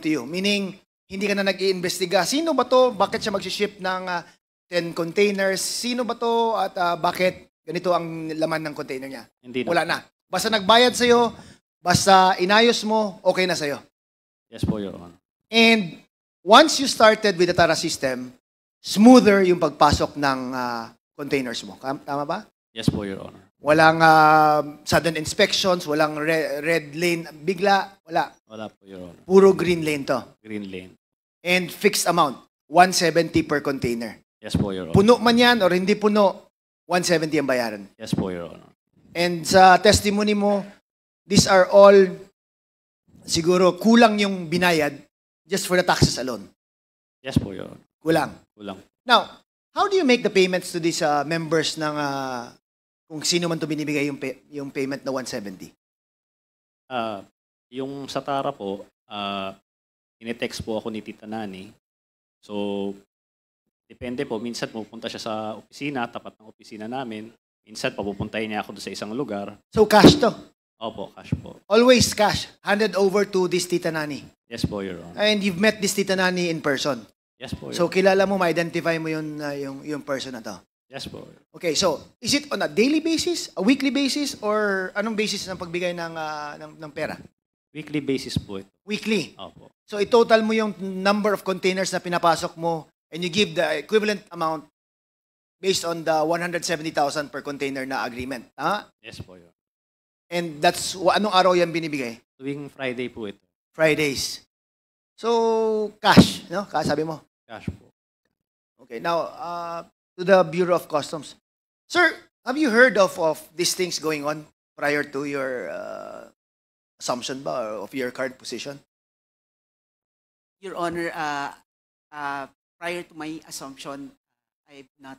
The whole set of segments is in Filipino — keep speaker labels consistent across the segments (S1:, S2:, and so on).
S1: to you. Meaning, hindi ka na nag-iimbestiga. Sino ba to? Bakit siya mag-ship ng 10 containers? Sino ba to? At bakit ganito ang laman ng container niya?
S2: Hindi na.
S1: Wala na. Basta nagbayad sa'yo, basta inayos mo, okay na sa'yo.
S2: Yes po, Your Honor.
S1: And once you started with the TARA system, smoother yung pagpasok ng containers mo. Tama ba?
S2: Yes po, Your Honor.
S1: Walang sudden inspections, walang red lane, bigla, wala.
S2: Wala po, Your Honor.
S1: Puro green lane to.
S2: Green lane.
S1: And fixed amount, 170 per container.
S2: Yes po, Your Honor.
S1: Puno man yan or hindi puno, 170 ang bayaran.
S2: Yes po, Your Honor.
S1: And sa testimony mo, these are all, siguro, kulang yung binayad just for the taxes alone.
S2: Yes po, Your Honor.
S1: Kulang.
S2: Kulang.
S1: Now, how do you make the payments to these members ng kung sino man to binibigay yung payment na 170?
S2: Yung sa TARA po, inetext po ako ni Tita Nani. So, depende po. Minsan pupunta siya sa opisina, tapat ng opisina namin. Minsan papupuntahin niya ako doon sa isang lugar.
S1: So, cash to?
S2: Opo, cash po.
S1: Always cash. Handed over to this Tita Nani.
S2: Yes po, Your Honor.
S1: And you've met this Tita Nani in person.
S2: Yes po, Your
S1: So, kilala mo, ma-identify mo yung person na to.
S2: Yes po.
S1: Okay, so, is it on a daily basis, a weekly basis, or anong basis ng pagbigay ng pera?
S2: Weekly basis po ito.
S1: Weekly.
S2: Opo.
S1: So, i-total mo yung number of containers na pinapasok mo and you give the equivalent amount based on the 170,000 per container na agreement.
S2: Yes po, Your Honor.
S1: And that's, anong araw yan binibigay?
S2: Tuwing Friday po ito.
S1: Fridays. So, cash, no? Sabi mo.
S2: Cash po.
S1: Okay, now, to the Bureau of Customs. Sir, have you heard of these things going on prior to your assumption ba of your current position?
S3: Your Honor, prior to my assumption, I've not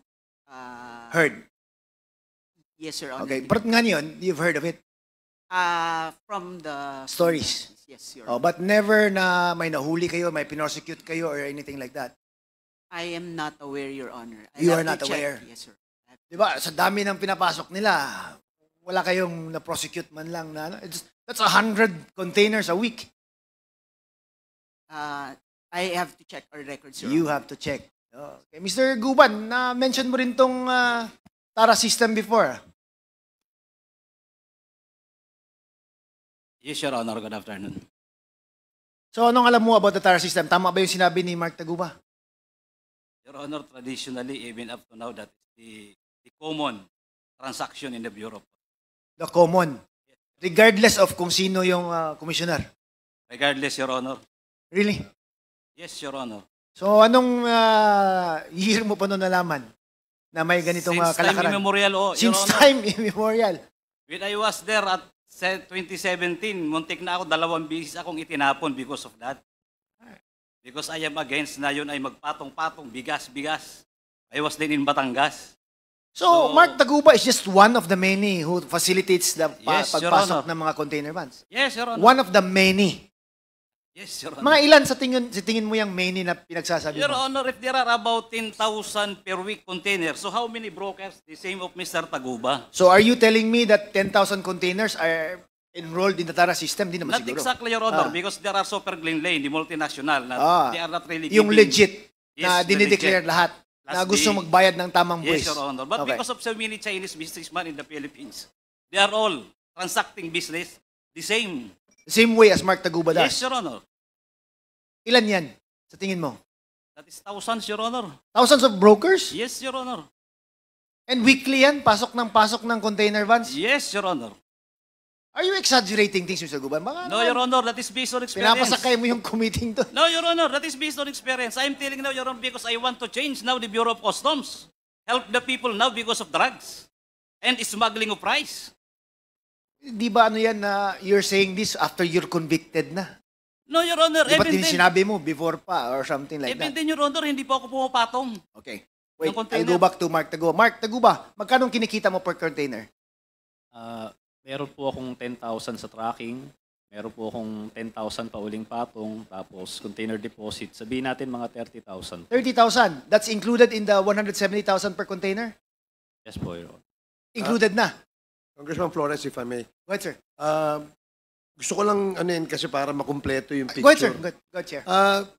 S1: Heard?
S3: Yes, Your Honor.
S1: Okay, but nga yun, you've heard of it?
S3: From the
S1: Stories.
S3: Yes, Your Honor.
S1: But never na may nahuli kayo, may pinosecute kayo, or anything like that?
S3: I am not aware, Your Honor.
S1: You
S3: I'll
S1: are
S3: have
S1: not
S3: to check.
S1: aware?
S3: Yes, sir.
S1: Di ba, sa dami ng pinapasok nila, wala kayong na-prosecute man lang na, that's 100 containers a week.
S3: I have to check our records, Your
S1: You
S3: Honor.
S1: have to check. Okay. Mr. Guban, na-mention mo rin tong TARA system before.
S4: Yes, Your Honor. Good afternoon.
S1: So, anong alam mo about the TARA system? Tama ba yung sinabi ni Mark Taguba?
S4: Your Honor, traditionally, even up to now, that is the common transaction in the Bureau.
S1: The common. Regardless of kung sino yung commissioner.
S4: Regardless, Your Honor.
S1: Really?
S4: Yes, Your Honor.
S1: So, anong year mo pa noon nalaman na may ganitong
S4: Since time
S1: kalakaran?
S4: immemorial, Your
S1: Since
S4: Honor.
S1: time immemorial.
S4: When I was there at 2017, muntik na ako, 2 beses akong itinapon because of that. Because I am against na yun ay magpatong-patong, bigas-bigas. I was then in Batangas.
S1: So, Mark Taguba is just one of the many who facilitates the
S4: Yes, Your
S1: pagpasok
S4: Honor.
S1: ng mga container vans.
S4: Yes, Your Honor.
S1: One of the many.
S4: Yes, Your Honor.
S1: Mga ilan sa tingin mo yung many na pinagsasabi
S4: Your
S1: mo?
S4: Honor, if there are about 10,000 per week containers, so how many brokers? The same of Mr. Taguba.
S1: So, are you telling me that 10,000 containers are enrolled in the TARA system? Di naman
S4: Not
S1: siguro.
S4: exactly, Your Honor, because there are Super Green Lane, the multinational, na they are not really
S1: Yung
S4: giving-
S1: legit na
S4: Yes, the
S1: dinideclare
S4: legit.
S1: lahat na
S4: Last
S1: gusto
S4: day.
S1: magbayad ng tamang buwis.
S4: Yes, Your Honor. But
S1: Okay.
S4: because of so many Chinese businessmen in the Philippines, they are all transacting business the same.
S1: Same way as Mark Taguba does.
S4: Yes, Your Honor.
S1: Ilan yan sa tingin mo?
S4: That is thousands, Your Honor.
S1: Thousands of brokers?
S4: Yes, Your Honor.
S1: And weekly yan? Pasok ng container vans?
S4: Yes, Your Honor.
S1: Are you exaggerating things, Mr. Guban? Baka
S4: No,
S1: naman,
S4: Your Honor, that is based on experience.
S1: pinapasakay mo yung committing to.
S4: No, Your Honor, that is based on experience. I'm telling now, Your Honor, because I want to change now the Bureau of Customs. Help the people now because of drugs and smuggling of rice.
S1: Di ba ano yan na you're saying this after you're convicted na?
S4: No, Your Honor,
S1: Di ba
S4: even then,
S1: sinabi mo before pa or something like
S4: even
S1: that?
S4: then, Your Honor, hindi po ako pumapatong.
S1: Okay. Wait,
S4: Ng container.
S1: I'll go back to Mark Taguba. Mark Taguba, magkano kinikita mo per container?
S2: Meron po akong 10,000 sa tracking. Meron po akong 10,000 pa uling patong. Tapos container deposit. Sabihin natin mga 30,000.
S1: 30,000. That's included in the 170,000 per container?
S2: Yes po, Your Honor.
S1: Included na.
S5: Congressman Flores, if I may.
S1: Go ahead, sir.
S5: Gusto ko lang ano yan kasi para makumpleto yung
S1: Go ahead, sir.
S5: picture.
S1: Go ahead, Chair.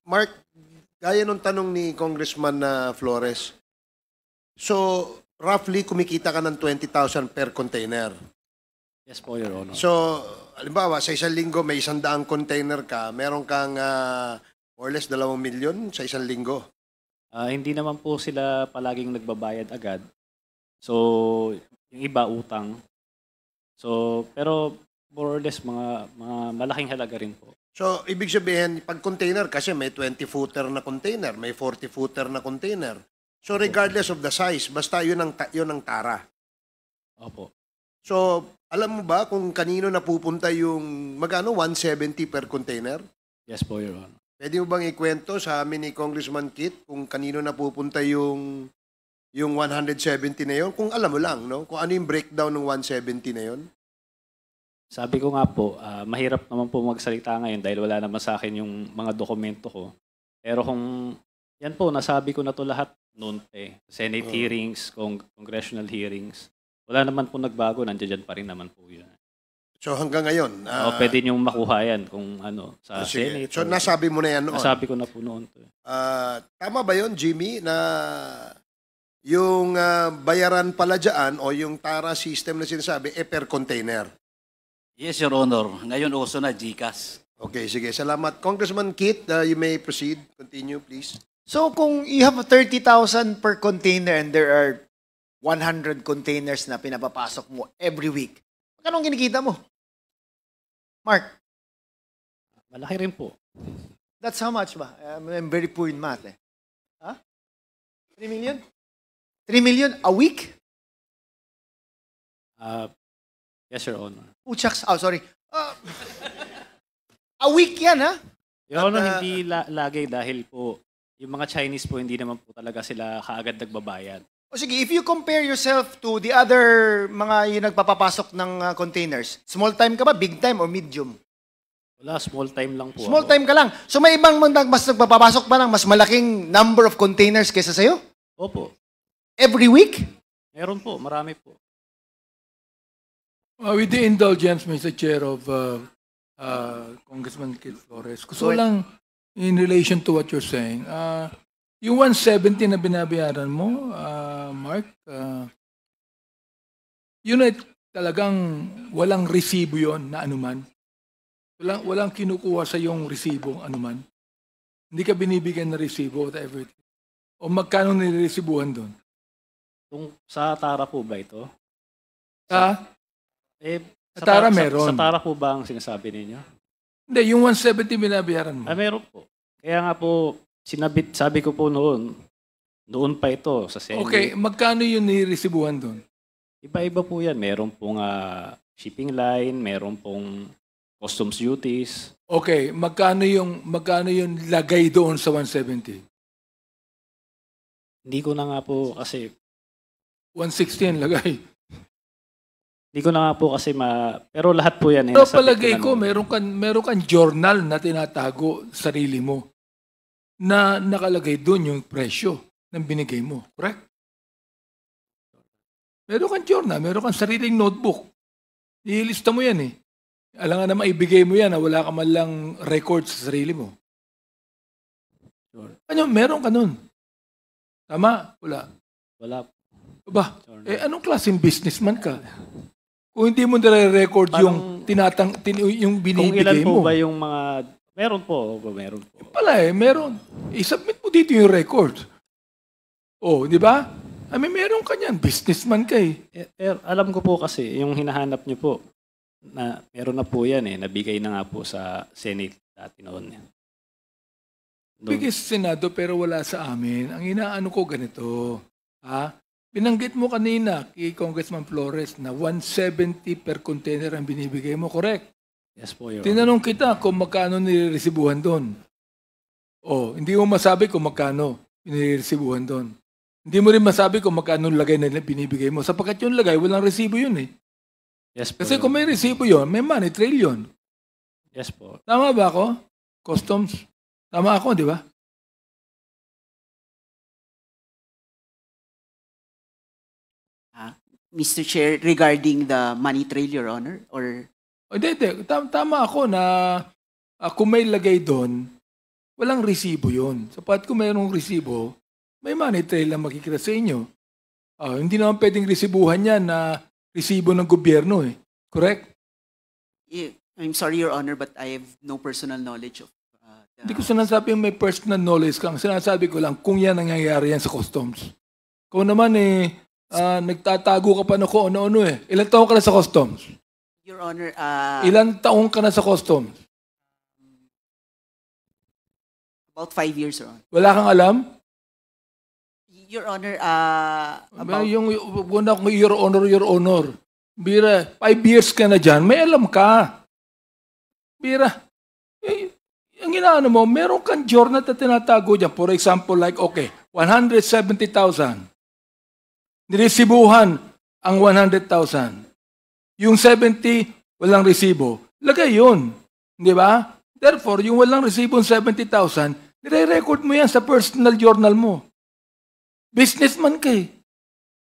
S5: Mark, gaya nung tanong ni Congressman Flores, so roughly kumikita ka ng 20,000 per container.
S2: Yes po, Your Honor.
S5: So, halimbawa, sa isang linggo may 100 container ka, meron kang more or less 2 milyon sa isang linggo.
S2: Hindi naman po sila palaging nagbabayad agad. So, yung iba utang. So, pero more or less mga malaking halaga rin po.
S5: So, ibig sabihin, pag container, kasi may 20-footer na container, may 40-footer na container. So, regardless of the size, basta yun ang tara.
S2: Opo.
S5: So, alam mo ba kung kanino napupunta yung magkano 170 per container?
S2: Yes po, Your Honor.
S5: Pwede mo bang ikwento sa amin ni Congressman Kit kung kanino napupunta yung 170 na yun? Kung alam mo lang, no? Kung ano yung breakdown ng 170 na yun?
S2: Sabi ko nga po, mahirap naman po magsalita ngayon dahil wala naman sa akin yung mga dokumento ko. Pero kung yan po, nasabi ko na to lahat noon Senate hearings, congressional hearings. Wala naman po nagbago, nandiyan pa rin naman po yun.
S5: So hanggang ngayon?
S2: Pwede niyong makuha yan kung ano, sa
S5: sige.
S2: Senate.
S5: So nasabi mo na yan noon?
S2: Nasabi ko na po noon.
S5: Tama ba yun, Jimmy, na yung bayaran pala dyan o yung TARA system na sinasabi, per container?
S4: Yes, Your Honor. Ngayon uso na GCash.
S5: Okay, sige. Salamat. Congressman Kit, you may proceed. Continue, please.
S1: So kung you have 30,000 per container and there are 100 containers na pinapapasok mo every week, magkano ang kinikita mo? Mark,
S2: Malaki rin po.
S1: that's how much ba? I'm very poor in math eh. Ha? 3 million? 3 million a week?
S2: Yes, Your Honor.
S1: Shucks. Oh, sorry. A week yan, ha?
S2: Your Honor, hindi lagi dahil po yung mga Chinese po hindi naman po talaga sila kaagad nagbabayad.
S1: O sige, if you compare yourself to the other mga yung nagpapapasok ng containers, small time ka ba, big time, or medium?
S2: Wala, small time lang po
S1: Small
S2: ako.
S1: time ka lang. So may ibang mas nagpapapasok pa ng mas malaking number of containers kaysa sa'yo?
S2: Opo.
S1: Every week?
S2: Meron po, marami po.
S6: With the indulgence, Mr. Chair of Congressman Kit Flores, gusto ko lang in relation to what you're saying, yung 170 na binabayaran mo, Mark, yun ay talagang walang resibo yon na anuman. Walang kinukuha sa yung resibong anuman. Hindi ka binibigyan ng resibo, whatever. O magkano niliresibuhan doon?
S2: Sa TARA po ba ito? Sa
S6: TARA meron.
S2: Sa TARA po ba ang sinasabi ninyo?
S6: Hindi, yung 170 binabayaran mo.
S2: Meron po. Kaya nga po, sabi ko po noon pa ito sa Senate.
S6: Okay, magkano yung niresibuhan doon?
S2: Iba-iba po yan. Meron pong shipping line, meron pong customs duties.
S6: Okay, magkano yung lagay doon sa 170?
S2: Hindi ko na nga po kasi
S6: 160 ang lagay.
S2: Hindi ko na nga po kasi pero lahat po yan.
S6: Pero palagay ko, meron kang journal na tinatago sarili mo na nakalagay doon yung presyo ng binigay mo. Correct? Meron kang journal, meron kang sariling notebook. Ilista mo yan eh. Alam nga na maibigay mo yan na wala ka man lang record sa sarili mo.
S2: Sure.
S6: Ano, meron ka nun. Tama? Wala.
S2: Wala.
S6: Ba? Anong klaseng businessman ka? Kung hindi mo nire-record yung yung binibigay mo.
S2: Kung ilan po ba yung mga meron po.
S6: Pala meron. I-submit mo dito yung record. Oh, di ba? Meron ka niyan. Businessman ka eh.
S2: Alam ko po kasi, yung hinahanap niyo po, na meron na po yan nabigay na nga po sa Senate dati noon.
S6: Bigay sa Senado pero wala sa amin. Ang inaano ko ganito, binanggit mo kanina kay Congressman Flores na 170 per container ang binibigay mo, correct?
S2: Yes po, Your Honor.
S6: Tinanong kita kung magkano niresibuhan doon. Oh, hindi mo masabi kung magkano niresibuhan doon. Hindi mo rin masabi kung magkano lagay na binibigay mo. Sapagkat yung lagay, walang resibo yun eh.
S2: Yes po.
S6: Kasi kung may resibo yun, may money trail yun.
S2: Yes po.
S6: Tama ba ako? Customs. Tama ako, di ba?
S3: Mr. Chair, regarding the money trail, Your Honor, or
S6: Hindi. Tama ako na kung may lagay doon, walang resibo yun. Sapat kung mayroong resibo, may money trail na makikita sa inyo. Hindi naman pwedeng resibuhan yan na resibo ng gobyerno eh. Correct?
S3: I'm sorry, Your Honor, but I have no personal knowledge of
S6: Hindi ko sinasabing may personal knowledge kang. Sinasabi ko lang kung yan nangyayari yan sa customs. Kung naman nagtatago ka pa na kung ano-ano eh. Ilan taong ka na sa customs?
S3: Your Honor,
S6: Ilan taong ka na sa customs?
S3: about 5 years, Your Honor.
S6: Wala kang alam?
S3: Your Honor, about
S6: Yung una kong your honor. Bira, 5 years ka na dyan, may alam ka. Bira, ang inaano mo, meron kang journal na tinatago dyan. For example, like, okay, 170,000. Niresibuhan ang 100,000. Yung 70, walang resibo. Lagay yun. Di ba? Therefore, yung walang resibo ng 70,000, nire-record mo yan sa personal journal mo. Businessman ka eh.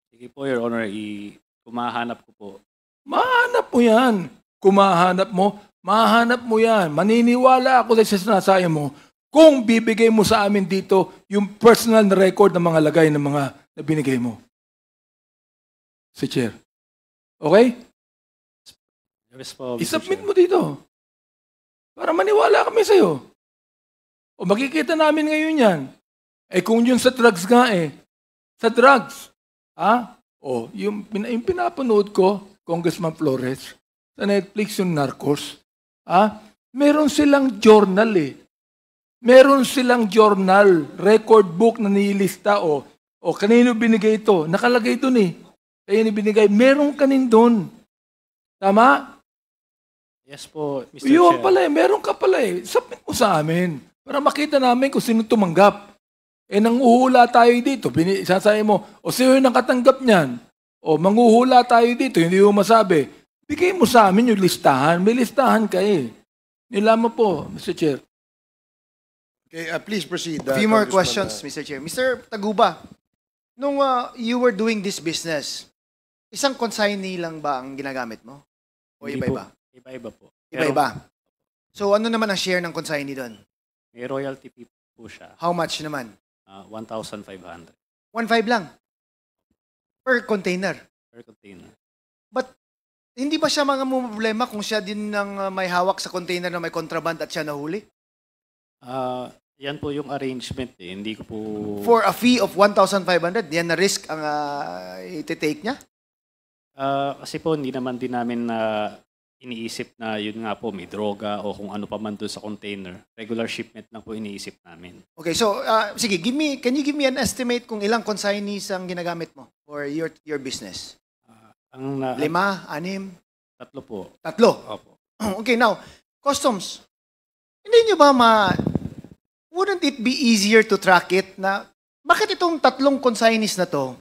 S2: Sige po, Your Honor, kumahanap ko po.
S6: Mahanap mo yan. Mahanap mo yan. Maniniwala ako sa sinasabi mo kung bibigay mo sa amin dito yung personal na record ng mga lagay ng mga na binigay mo. Si Chair. Okay?
S2: Yes po, Mr.
S6: I-submit
S2: Chair.
S6: mo dito. Para maniwala kami sa'yo. O makikita namin ngayon yan. Kung yun sa drugs nga sa drugs. Yung pinapanood ko, Congressman Flores, sa Netflix yung Narcos, meron silang journal Meron silang journal, record book na nilista kanino binigay ito. Nakalagay doon Kaya binigay. Meron kanin doon. Tama?
S2: Yes po, Mr.
S6: Yun
S2: Chair.
S6: pala meron ka pala Submit mo sa amin para makita namin kung sino tumanggap. Nanguhula tayo dito. Sasabi mo, sino yung nakatanggap niyan? Manguhula tayo dito, hindi mo masabi. Bigay mo sa amin yung listahan. May listahan ka Nilaman po, Mr. Chair.
S5: Okay, please proceed.
S1: A few more
S5: Congressman,
S1: questions, Mr. Chair. Mr. Taguba, nung you were doing this business, isang consignee lang ba ang ginagamit mo? O
S2: Hindi
S1: iba-iba?
S2: po. Iba-iba po. Pero
S1: Iba-iba. So ano naman ang share ng consignee doon?
S2: may royalty fee po siya.
S1: How much naman?
S2: 1,500
S1: 1.5 lang. Per container.
S2: per container.
S1: But hindi ba siya mga problema kung siya din ang may hawak sa container na may contraband at siya nahuli?
S2: Yan po yung arrangement Hindi ko po...
S1: For a fee of 1,500, yan na risk ang iti-take niya?
S2: Kasi po, hindi naman din namin iniisip na yun nga po, may droga o kung ano pa man doon sa container. Regular shipment lang po iniisip namin.
S1: Okay, so sige, can you give me an estimate kung ilang consignees ang ginagamit mo for your business? 5, 6,
S2: 3 po.
S1: 3.
S2: Opo.
S1: Okay, now, customs. Hindi nyo ba wouldn't it be easier to track it na bakit itong 3 consignees na to,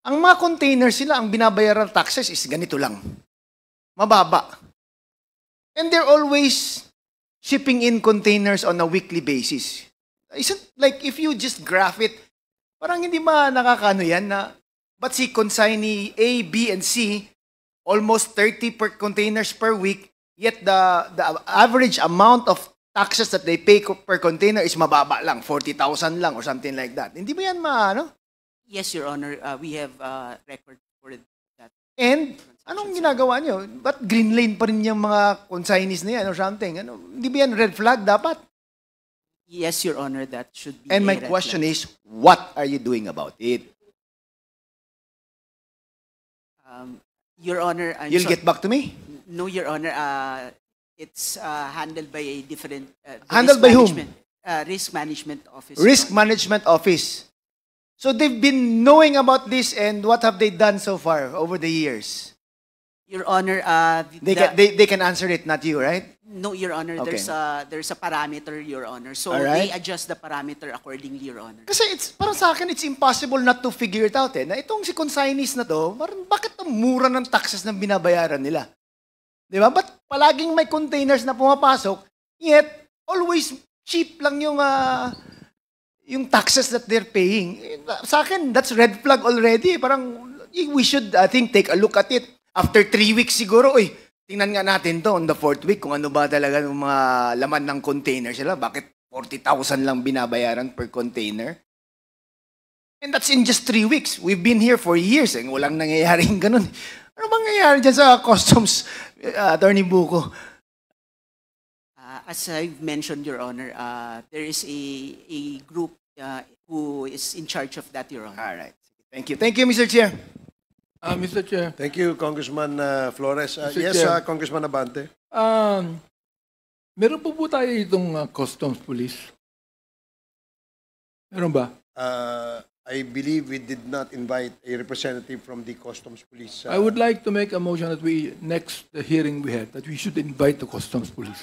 S1: ang mga containers sila, ang binabayaran taxes is ganito lang. Mababa. And they're always shipping in containers on a weekly basis. Isn't like if you just graph it, parang hindi ba nakakano yan na but si consignee A, B, and C, almost 30 per containers per week, yet the average amount of taxes that they pay per container is mababa lang, 40,000 lang or something like that. Hindi ba yan
S3: yes, Your Honor, we have record for that.
S1: And anong ginagawa nyo? Ba't green lane pa rin yung mga consignees na yan or something? Hindi ba yan red flag dapat?
S3: Yes, Your Honor, that should be
S1: And
S3: a
S1: my
S3: red
S1: question
S3: flag.
S1: is, what are you doing about it?
S3: Your Honor,
S1: You'll get back to me?
S3: No, Your Honor, it's handled by a different...
S1: Handled by whom?
S3: Risk Management Office.
S1: Risk
S3: Your Honor.
S1: Management Office. So they've been knowing about this and what have they done so far over the years?
S3: Your Honor,
S1: They can answer it, not you, right?
S3: no, Your Honor,
S1: Okay.
S3: there's a parameter, Your Honor. So
S1: Alright.
S3: they adjust the parameter accordingly, Your Honor.
S1: Kasi parang sa akin, it's impossible not to figure it out na itong si consignees na to, parang bakit ang mura ng taxes na binabayaran nila? Di ba? Ba't palaging may containers na pumapasok, yet always cheap lang yung taxes that they're paying? Sa akin, that's red flag already. Parang we should, I think, take a look at it. After 3 weeks siguro, tingnan nga natin to on the 4th week kung ano ba talaga yung mga laman ng container sila. Bakit 40,000 lang binabayaran per container? And that's in just 3 weeks. We've been here for years. Walang nangyayaring ganun. Ano bang nangyayari dyan sa customs, Attorney Buko?
S3: As I've mentioned, Your Honor, there is a group who is in charge of that, Your Honor.
S1: All right. Thank you. Thank you, Mr. Chair.
S6: Mr. Chair,
S5: Thank you, Congressman Flores.
S6: Mr.
S5: Yes,
S6: Chair.
S5: Congressman Abante.
S6: meron po tayo itong customs police? Meron ba?
S5: I believe we did not invite a representative from the Customs Police.
S6: I would like to make a motion that we, next hearing we had, that we should invite the customs police.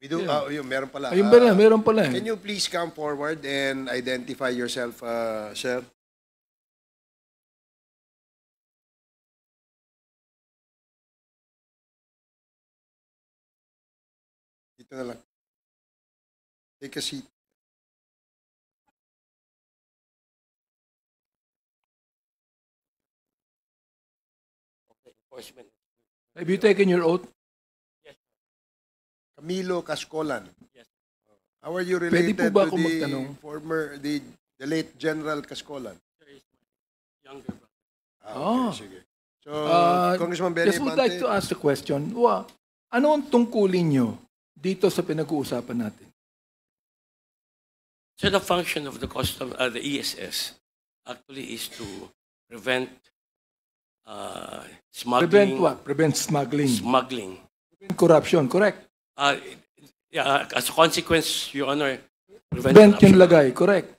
S5: We do.
S6: Yeah.
S5: Yun, meron pala.
S6: Ayun pala, meron pala.
S5: Can you please come forward and identify yourself, sir? Dito na lang. Take a seat.
S6: Have you taken your oath?
S5: Camilo Cascolan.
S4: Yes.
S5: How are you
S6: Pwede po
S5: related
S6: ba
S5: to
S6: ako
S5: the
S6: magtanong?
S5: the late General Cascolan?
S4: Younger brother.
S6: Ah.
S5: Okay, sige. So, Congressman Benny
S6: Just would like to ask the question, ano ang tungkulin nyo dito sa pinag-uusapan natin?
S7: So the function of the the ESS actually is to prevent smuggling.
S6: Prevent what? Prevent smuggling.
S7: Smuggling.
S6: Prevent corruption, correct?
S7: Yeah, as a consequence, Your Honor,
S6: Prevent
S7: corruption.
S6: yung lagay, correct?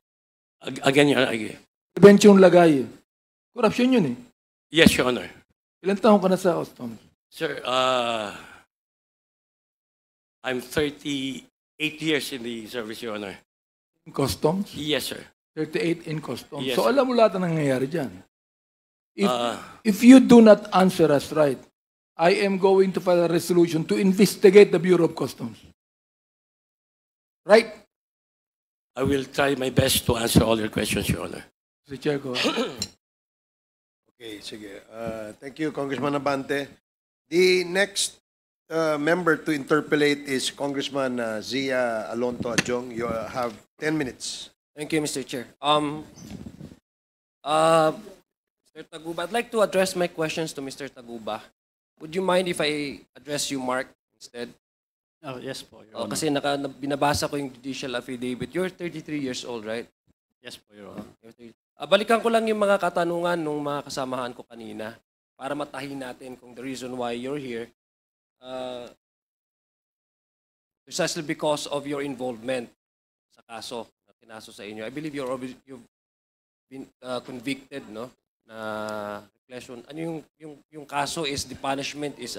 S7: Again, Your Honor,
S6: Prevent yung lagay. Corruption yun eh.
S7: yes, Your Honor.
S6: Ilan taon ka na sa customs?
S7: Sir, I'm 38 years in the service, Your Honor.
S6: In customs?
S7: Yes, sir.
S6: 38 in customs.
S7: Yes,
S6: So
S7: sir.
S6: alam mo lahat ang nangyayari dyan.
S7: Uh,
S6: If you do not answer us right, I am going to file a resolution to investigate the Bureau of Customs. Right?
S7: I will try my best to answer all your questions, Your Honor.
S6: Mr. Chair, go.
S5: Okay, sige. Thank you, Congressman Abante. The next member to interpolate is Congressman Zia Alonto Adjong. You have 10 minutes.
S8: Thank you, Mr. Chair. Mr. Taguba, I'd like to address my questions to Mr. Taguba. Would you mind if I address you, Mark, instead?
S2: Oh, yes po, Your Honor.
S8: Kasi binabasa ko yung judicial affidavit. You're 33 years old, right?
S2: Yes po, Your Honor.
S8: Balikan ko lang yung mga katanungan ng mga kasamahan ko kanina para matahin natin kung the reason why you're here. Precisely because of your involvement sa kaso na kinaso sa inyo. I believe you've been convicted, no? Na reclusion. Ano yung kaso is the punishment is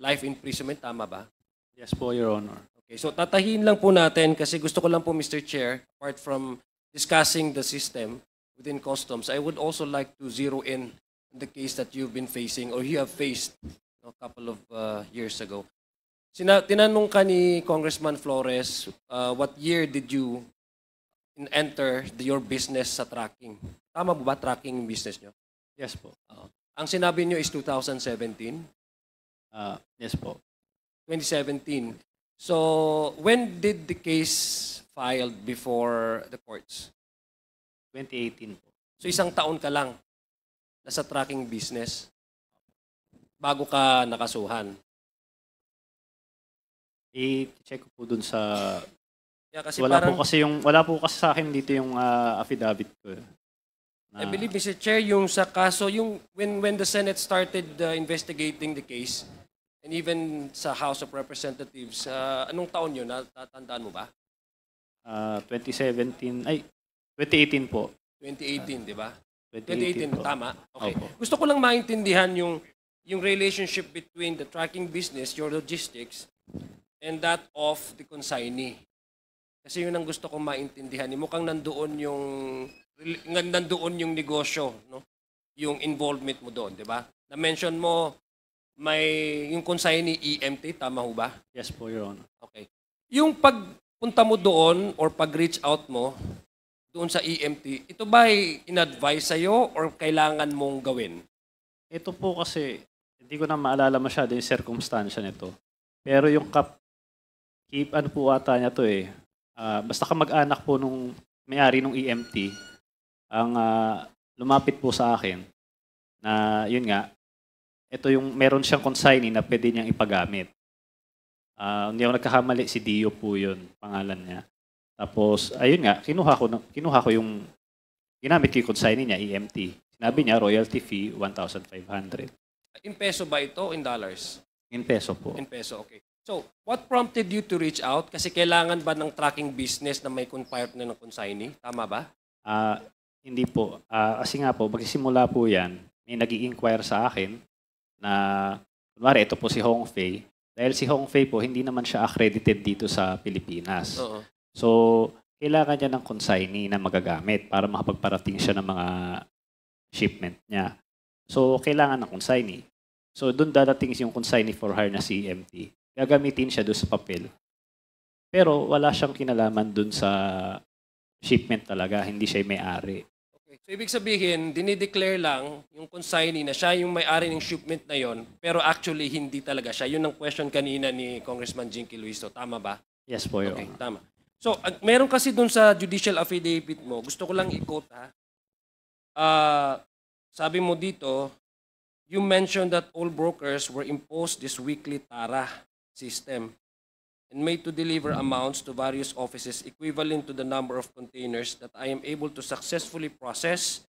S8: life imprisonment, tama ba?
S2: Yes po, Your Honor.
S8: Okay, so tatahin lang po natin kasi gusto ko lang po, Mr. Chair, apart from discussing the system within customs, I would also like to zero in the case that you've been facing or you have faced a couple of years ago. Tinanong ka ni Congressman Flores, what year did you enter your business sa tracking? Tama ba tracking yung business nyo?
S2: Yes po.
S8: Ang sinabi nyo is 2017?
S2: Yes po.
S8: 2017. So, when did the case filed before the courts?
S2: 2018 po.
S8: So, isang taon ka lang nasa tracking business bago ka nakasuhan.
S2: I-check ko po dun sa...
S8: Yeah, kasi
S2: wala
S8: parang,
S2: po kasi sa akin dito yung affidavit ko.
S8: I believe, Mr. Chair, yung sa kaso, yung when the Senate started investigating the case, and even sa House of Representatives, anong taon yun? Natatandaan mo ba?
S2: 2018 po.
S8: 2018, di ba?
S2: 2018 po.
S8: Tama? Okay.
S2: Opo.
S8: Gusto ko lang maintindihan yung relationship between the tracking business, your logistics, and that of the consignee. Kasi yun ang gusto kong maintindihan. Mukhang nandoon yung negosyo, no? Yung involvement mo doon, di ba? Na-mention mo, yung consignee EMT, tama ho ba?
S2: Yes po, Your Honor.
S8: Okay. Yung pagpunta mo doon or pag-reach out mo doon sa EMT, ito ba ay in-advise sa'yo or kailangan mong gawin?
S2: Ito po kasi, hindi ko na maalala masyado yung circumstansya nito. Pero yung ano po ata niya to eh. Basta kamag-anak po nung may-ari nung EMT, ang lumapit po sa akin na yun nga, ito yung meron siyang consignee na pwede niyang ipagamit. Hindi ako nagkakamali, si Dio po yun, pangalan niya. Tapos, ayun nga, kinuha ko yung ginamit ko yung consignee niya, EMT. Sinabi niya, royalty fee, 1,500.
S8: In peso ba ito o in dollars?
S2: In peso po.
S8: In peso, okay. So, what prompted you to reach out? Kasi kailangan ba ng tracking business na may partner ng consignee? Tama ba?
S2: Hindi po. Kasi nga po, magsisimula po yan, may nag-i-inquire sa akin na, kunwari, ito po si Hong Fei. Dahil si Hong Fei po, hindi naman siya accredited dito sa Pilipinas.
S8: Oo.
S2: So, kailangan niya ng consignee na magagamit para makapagparating siya ng mga shipment niya. So, kailangan ng consignee. So, doon dadating yung consignee for hire na si EMT. Gagamitin siya doon sa papel. Pero wala siyang kinalaman doon sa shipment talaga. Hindi siya yung may-ari.
S8: Okay. So, ibig sabihin, dinideclare lang yung consignee na siya yung may-ari ng shipment na yon, pero actually, hindi talaga siya. Yun ang question kanina ni Congressman Jinky Luiso. Tama ba?
S2: Yes po, Your
S8: Okay,
S2: Honor.
S8: tama. So, meron kasi doon sa judicial affidavit mo, gusto ko lang i-quote ha. Sabi mo dito, you mentioned that all brokers were imposed this weekly TARA system and made to deliver amounts to various offices equivalent to the number of containers that I am able to successfully process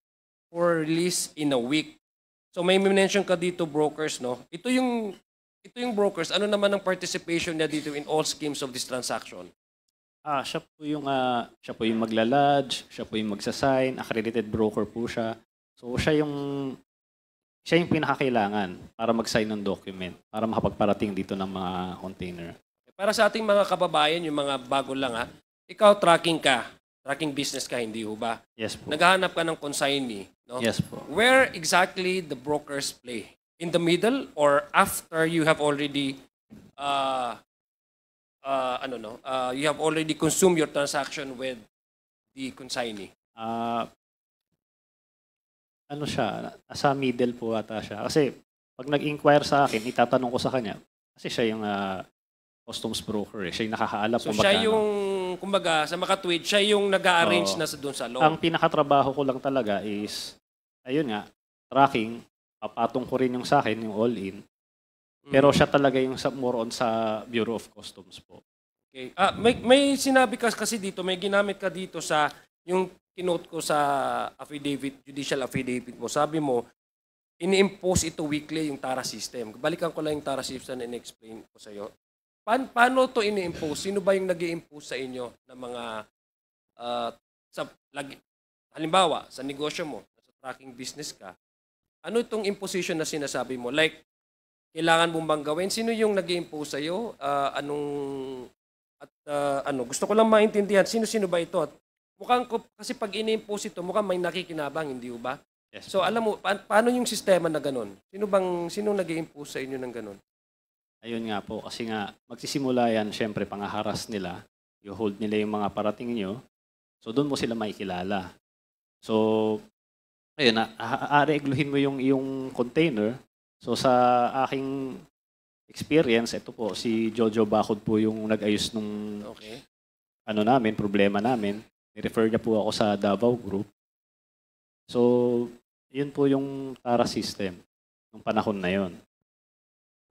S8: for release in a week. So may mention ka dito brokers, no? Ito yung brokers, ano naman ang participation niya dito in all schemes of this transaction?
S2: Siya po yung magla-lodge, siya po yung magsasign, accredited broker po siya. So siya yung pinakakailangan para mag-sign ng document, para makapagparating dito ng mga container.
S8: Para sa ating mga kababayan, yung mga bago lang ha, ikaw tracking business ka, hindi ho ba?
S2: Yes po.
S8: Naghahanap ka ng consignee, no?
S2: Yes po.
S8: Where exactly the brokers play? In the middle or after you have already you have already consumed your transaction with the consignee?
S2: Ano siya, sa middle po ata siya. Kasi pag nag-inquire sa akin, itatanong ko sa kanya, kasi siya yung customs broker eh. Siya yung nakakaalam
S8: So
S2: kung
S8: siya
S2: magkano.
S8: yung, kumbaga, sa makatwid, siya yung nag-arrange
S2: Oo.
S8: na doon sa loob.
S2: Ang pinakatrabaho ko lang talaga is, ayun nga, tracking, papatong ko rin yung sa akin, yung all-in. Pero siya talaga yung more on sa Bureau of Customs po.
S8: Okay. May sinabi ka kasi dito, may ginamit ka dito sa yung kinote ko sa affidavit, judicial affidavit mo. Sabi mo, ini-impose ito weekly yung TARA system. Balikan ko lang yung TARA system and explain ko sa iyo. Paano to ini-impose? Sino ba yung nag-i-impose sa inyo ng mga halimbawa, sa negosyo mo, sa tracking business ka, ano itong imposition na sinasabi mo? Like, kailangan mong bang gawin? Sino yung nag-i-impose sa iyo? Gusto ko lang maintindihan, sino-sino ba ito? At mukhang kasi pag ini-impose ito, mukhang may nakikinabang, hindi ba?
S2: Yes.
S8: So alam mo, paano yung sistema na ganun? Sino nag-i-impose sa inyo ng ganun?
S2: Ayun nga po, kasi nga, magsisimula yan, syempre, pangaharas nila. I-hold nila yung mga parating nyo. So, doon mo sila makikilala. So, ayun, aaregluhin mo yung container. So, sa aking experience, ito po, si Jojo Bacod po yung nag-ayos nung problema namin. I-refer niya po ako sa Davao Group. So, yun po yung TARA system nung panahon na yon.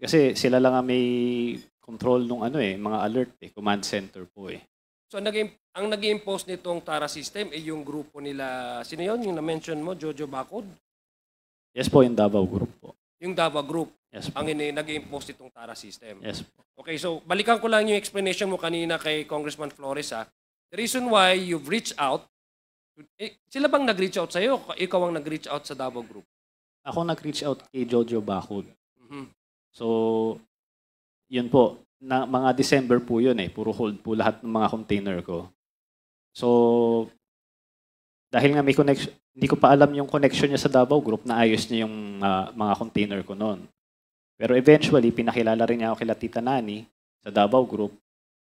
S2: Kasi sila lang ang may control nung mga alert command center po eh.
S8: So ang nag-impose nitong TARA system ay yung grupo nila, sino yun? Yung na-mention mo, Jojo Bacod?
S2: Yes po, yung Davao Group po.
S8: Yung Davao Group,
S2: Yes po.
S8: ang nag-impose nitong TARA system.
S2: Yes po.
S8: Okay, so balikan ko lang yung explanation mo kanina kay Congressman Flores ha. The reason why you've reached out, sila bang nag-reach out sa'yo? Ikaw ang nag-reach out sa Davao Group?
S2: Ako nag-reach out kay Jojo Bacod.
S8: Mhm.
S2: So, yun po. Mga December po yun eh. Puro hold po lahat ng mga container ko. So, dahil nga may connection, hindi ko pa alam yung connection niya sa Davao Group, naayos niya yung mga container ko noon. Pero eventually, pinakilala rin niya ako kila Tita Nani sa Davao Group.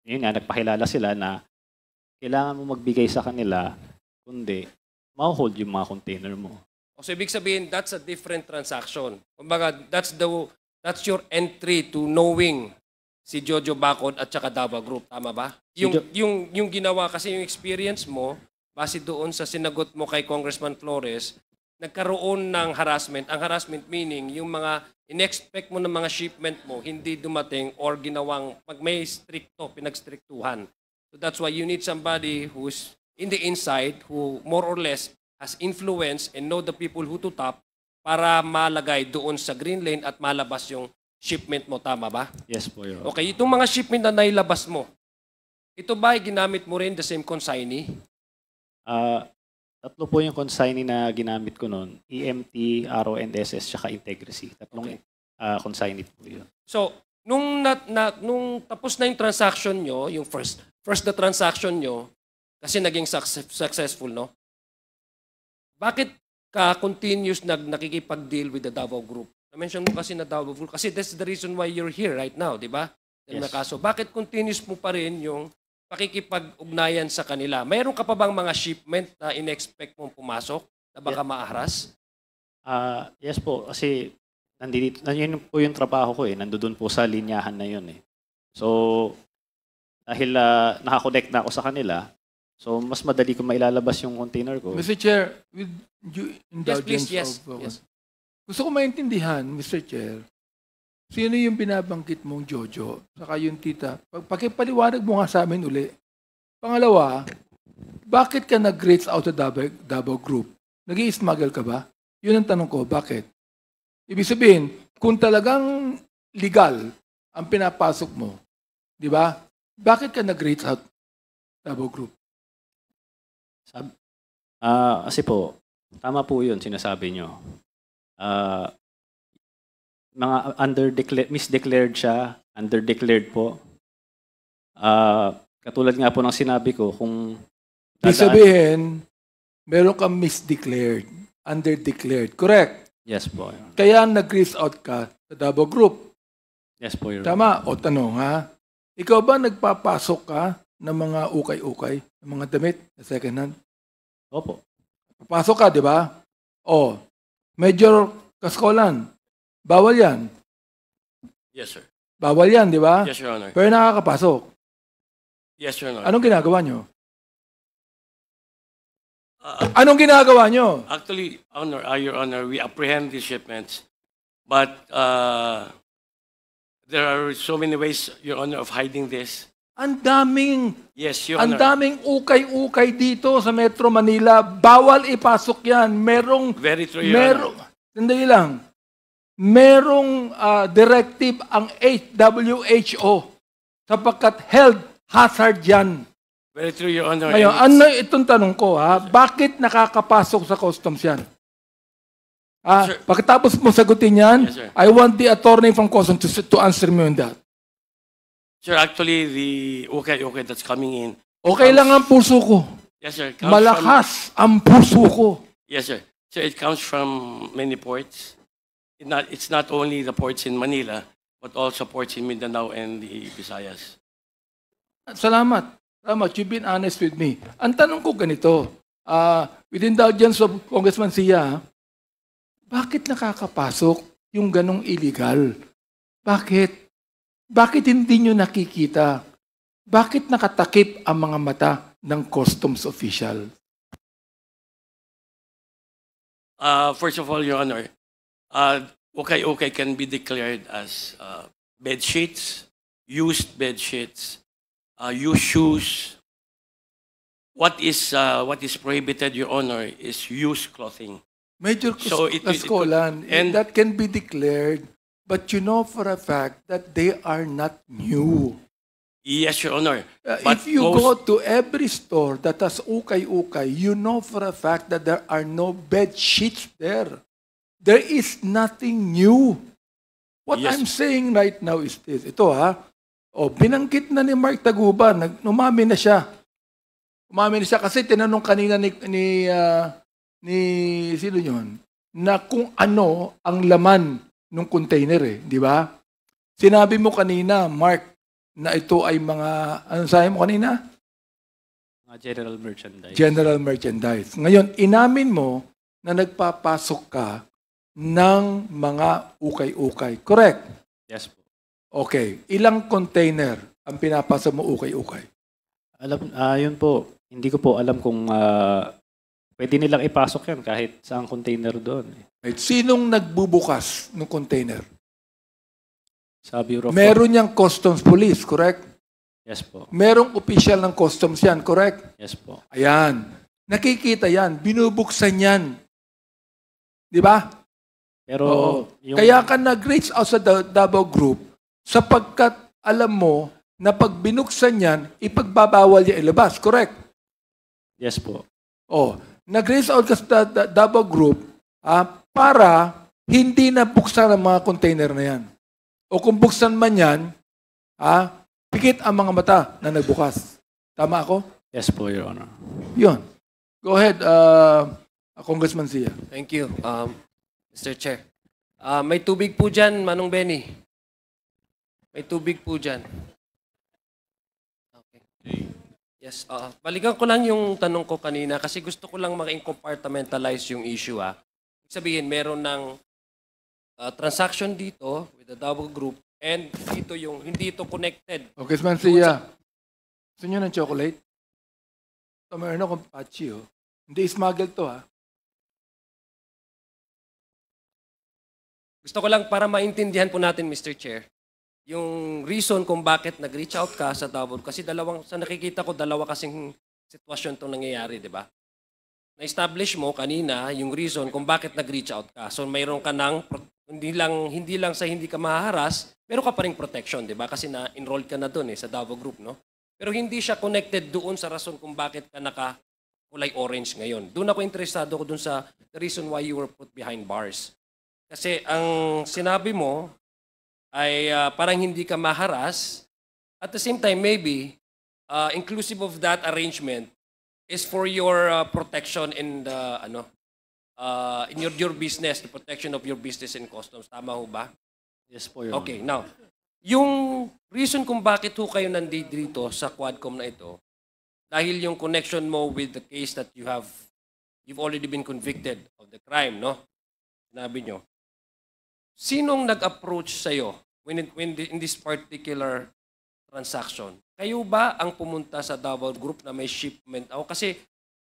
S2: Yun nga, nagpakilala sila na kailangan mo magbigay sa kanila, kundi ma-hold yung mga container mo.
S8: So ibig sabihin, that's a different transaction. Kumbaga, that's the That's your entry to knowing si Jojo Bacon at saka Davao Group. Tama ba? Yung ginawa kasi yung experience mo, base doon sa sinagot mo kay Congressman Flores, nagkaroon ng harassment. Ang harassment meaning, yung mga in-expect mo ng mga shipment mo, hindi dumating or ginawang, pag may stricto, pinagstriktuhan. So that's why you need somebody who's in the inside, who more or less has influence and know the people who to top para malagay doon sa green lane at malabas yung shipment mo. Tama ba?
S2: Yes po, Your Honor.
S8: Okay, itong mga shipment na nailabas mo, ito ba ay ginamit mo rin the same consignee?
S2: Tatlo po yung consignee na ginamit ko noon. EMT, RONSS, tsaka Integrity. Tatlong consignee po yun.
S8: So, nung tapos na yung transaction nyo, yung first na transaction nyo, kasi naging successful, no? Bakit ka continuous nakikipag-deal with the Davao Group? Na-mention mo kasi na Davao Group, kasi that's the reason why you're here right now, di ba?
S2: Yes.
S8: Kaso, bakit continuous mo pa rin yung pakikipag-ugnayan sa kanila? Mayroon ka pa bang mga shipment na in-expect mong pumasok na baka maahras?
S2: Yes po, kasi yun po yung trabaho ko eh. Nandoon po sa linyahan na yun eh. So, dahil nakakonect na ako sa kanila, so mas madali ko mailalabas yung container ko.
S6: Mr. Chair, with due indulgence
S8: Yes.
S6: gusto ko maintindihan, Mr. Chair, sino yung binabanggit mong Jojo, saka yung tita. Pakipaliwanag mo nga sa amin uli. Pangalawa, bakit ka nag-rates out of Davao Group? Nag-i-smuggle ka ba? Yun ang tanong ko, bakit? Ibig sabihin, kung talagang legal ang pinapasok mo, di ba? Bakit ka nag-rates out Davao Group?
S2: Kasi po, tama po yun, sinasabi nyo. Mga misdeclared siya, underdeclared po. Katulad nga po ng sinabi ko, kung
S6: Ibig sabihin, meron kang misdeclared, underdeclared. Correct?
S2: Yes po.
S6: Kaya nag-raise out ka sa Davao Group.
S2: Yes po, Your
S6: Tama? O tanong ha? Ikaw ba nagpapasok ka ng mga ukay-ukay, ng mga damit na second hand?
S2: Opo.
S6: Papasok ka, di ba? O, Major Kaskolan, bawal yan.
S7: Yes, sir.
S6: Bawal yan, di ba?
S7: Yes, Your Honor.
S6: Pero nakakapasok.
S7: Yes, Your Honor.
S6: Anong ginagawa nyo? Anong ginagawa nyo?
S7: Actually, Your Honor, we apprehend these shipments, but there are so many ways, Your Honor, of hiding this.
S6: Ang daming
S7: Yes, Your
S6: Ang
S7: Honor.
S6: daming ukay-ukay dito sa Metro Manila. Bawal ipasok yan. Merong,
S7: Very true, Your Honor.
S6: sandali lang. Merong directive ang WHO sapagkat health hazard yan.
S7: Very true, Your Honor.
S6: Ngayon,
S7: And
S6: ano itong tanong ko ha? Bakit nakakapasok sa customs yan?
S7: Sir.
S6: Pagkatapos mo sagutin yan,
S7: Yes, sir.
S6: I want the attorney from customs to answer me on that.
S7: Sir, actually, the okay that's coming in.
S6: Okay lang ang puso ko.
S7: Yes, sir. Comes
S6: Malakas ang puso ko.
S7: Yes, sir. So it comes from many ports. It's not only the ports in Manila, but also ports in Mindanao and the Visayas.
S6: Salamat. Salamat. You've been honest with me. Ang tanong ko ganito, with indulgence of Congressman Sia, bakit nakakapasok yung ganong illegal? Bakit? Bakit hindi nyo nakikita? Bakit nakatakip ang mga mata ng customs official?
S7: First of all, Your Honor, okay can be declared as bed sheets, used bed sheets, used shoes. What is prohibited, Your Honor, is used clothing.
S6: Major
S7: So it-
S6: Kaskolan,
S7: and-
S6: that can be declared, but you know for a fact that they are not new.
S7: Yes, Your Honor. But
S6: If you
S7: most-
S6: go to every store that has ukay-ukay, you know for a fact that there are no bed sheets there. There is nothing new. What
S7: Yes.
S6: I'm saying right now is this. Ito ha. O, binanggit na ni Mark Taguban. Umami na siya. Umami na siya kasi tinanong kanina ni sino yun? Na kung ano ang laman ng container eh. Di ba? Sinabi mo kanina, Mark, na ito ay mga, ano sabi mo kanina?
S2: Mga general merchandise.
S6: General merchandise. Ngayon, inamin mo na nagpapasok ka ng mga ukay-ukay. Correct?
S2: Yes po.
S6: Okay. Ilang container ang pinapasa mo ukay-ukay?
S2: Yun po. Hindi ko po alam kung pwede nilang ipasok yan kahit saang container doon.
S6: Right. Sinong nagbubukas ng container?
S2: Sa Bureau of
S6: Meron niyang customs police, correct?
S2: Yes po.
S6: Merong official ng customs yan, correct?
S2: Yes po.
S6: Ayan. Nakikita yan. Binubuksan yan. Di ba?
S2: Pero
S6: Oo.
S2: yung
S6: Kaya ka nag-reach out sa Davao Group sapagkat alam mo na pag binuksan yan, ipagbabawal niya ilabas, correct?
S2: yes po.
S6: Oh, nag-reach out ka sa Davao Group para hindi na buksan ang mga container na yan. O kung buksan man yan, pikit ang mga mata na nagbukas. Tama ako?
S2: Yes po, Your Honor.
S6: Yun. Go ahead, Congressman Zia.
S8: Thank you, Mr. Chair. May tubig po dyan, Manong Benny. May tubig po dyan. Okay. Yes, balikan ko lang yung tanong ko kanina kasi gusto ko lang maka-compartmentalize yung issue. Ibig sabihin, meron ng transaction dito with the Davao Group and dito yung hindi ito connected.
S6: Congressman Zia, gusto nyo ng chocolate? Ito, meron akong patchy, oh. Hindi smuggle to, ha?
S8: Gusto ko lang para maintindihan po natin, Mr. Chair, yung reason kung bakit nag-reach out ka sa Davao. Kasi sa nakikita ko, dalawa kasing sitwasyon itong nangyayari, di ba? Na-establish mo kanina yung reason kung bakit nag-reach out ka. So mayroon ka ng, hindi lang sa hindi ka mahaharas, meron ka pa ring protection, di ba? Kasi na-enrolled ka na doon sa Davao Group, no? Pero hindi siya connected doon sa rason kung bakit ka kulay orange ngayon. Doon ako interesado ko doon sa the reason why you were put behind bars. Kasi ang sinabi mo ay parang hindi ka maharas. At the same time, maybe, inclusive of that arrangement is for your protection in the, in your business, the protection of your business and customs. Tama ho ba?
S2: Yes po, Your Honor.
S8: Okay, now, yung reason kung bakit ho kayo nandito dito sa Quadcom na ito, dahil yung connection mo with the case that you've already been convicted of the crime, no? Sinabi nyo. Sinong nag-approach sa'yo in this particular transaction? Kayo ba ang pumunta sa Davao Group na may shipment? Kasi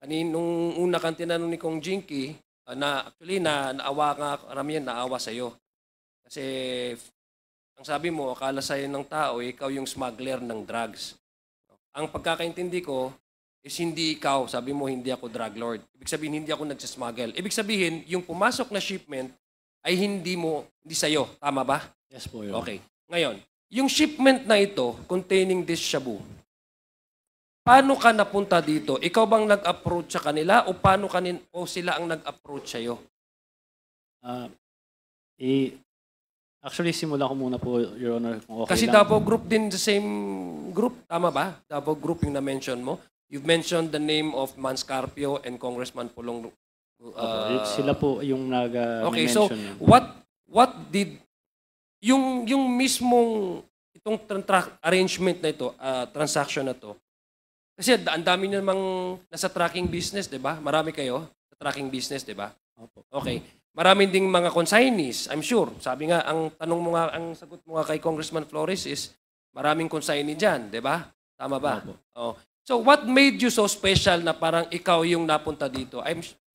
S8: nung una kang tinanong ni Kong Jinky, naawa nga, karamihan naawa sa'yo. Kasi ang sabi mo, akala sa'yo ng tao, ikaw yung smuggler ng drugs. Ang pagkakaintindi ko is hindi ikaw, sabi mo hindi ako drug lord. Ibig sabihin hindi ako nagsasmuggle. Ibig sabihin yung pumasok na shipment ay hindi sa'yo. Tama ba?
S2: Yes po, Your Honor.
S8: Okay. Ngayon, yung shipment na ito containing this shabu, paano ka napunta dito? Ikaw bang nag-approach sa kanila o o sila ang nag-approach sa'yo?
S2: Actually, simulan ko muna po, Your Honor, kung okay
S8: Kasi
S2: lang.
S8: Davao Group din, the same group. Tama ba? Davao Group yung na-mention mo. You've mentioned the name of Manscarpio and Congressman Pulong.
S2: Sila po yung
S8: Okay,
S2: nag-mention
S8: so
S2: yun.
S8: what did yung mismong itong arrangement na ito, transaction na to. Kasi ang dami niyo namang nasa tracking business, 'di ba? Marami kayo sa tracking business, 'di ba? Okay. Maraming ding mga consignees, I'm sure. Sabi nga, ang sagot mo nga kay Congressman Flores is maraming consignee diyan, 'di ba? Tama ba? Oh. So what made you so special na parang ikaw yung napunta dito?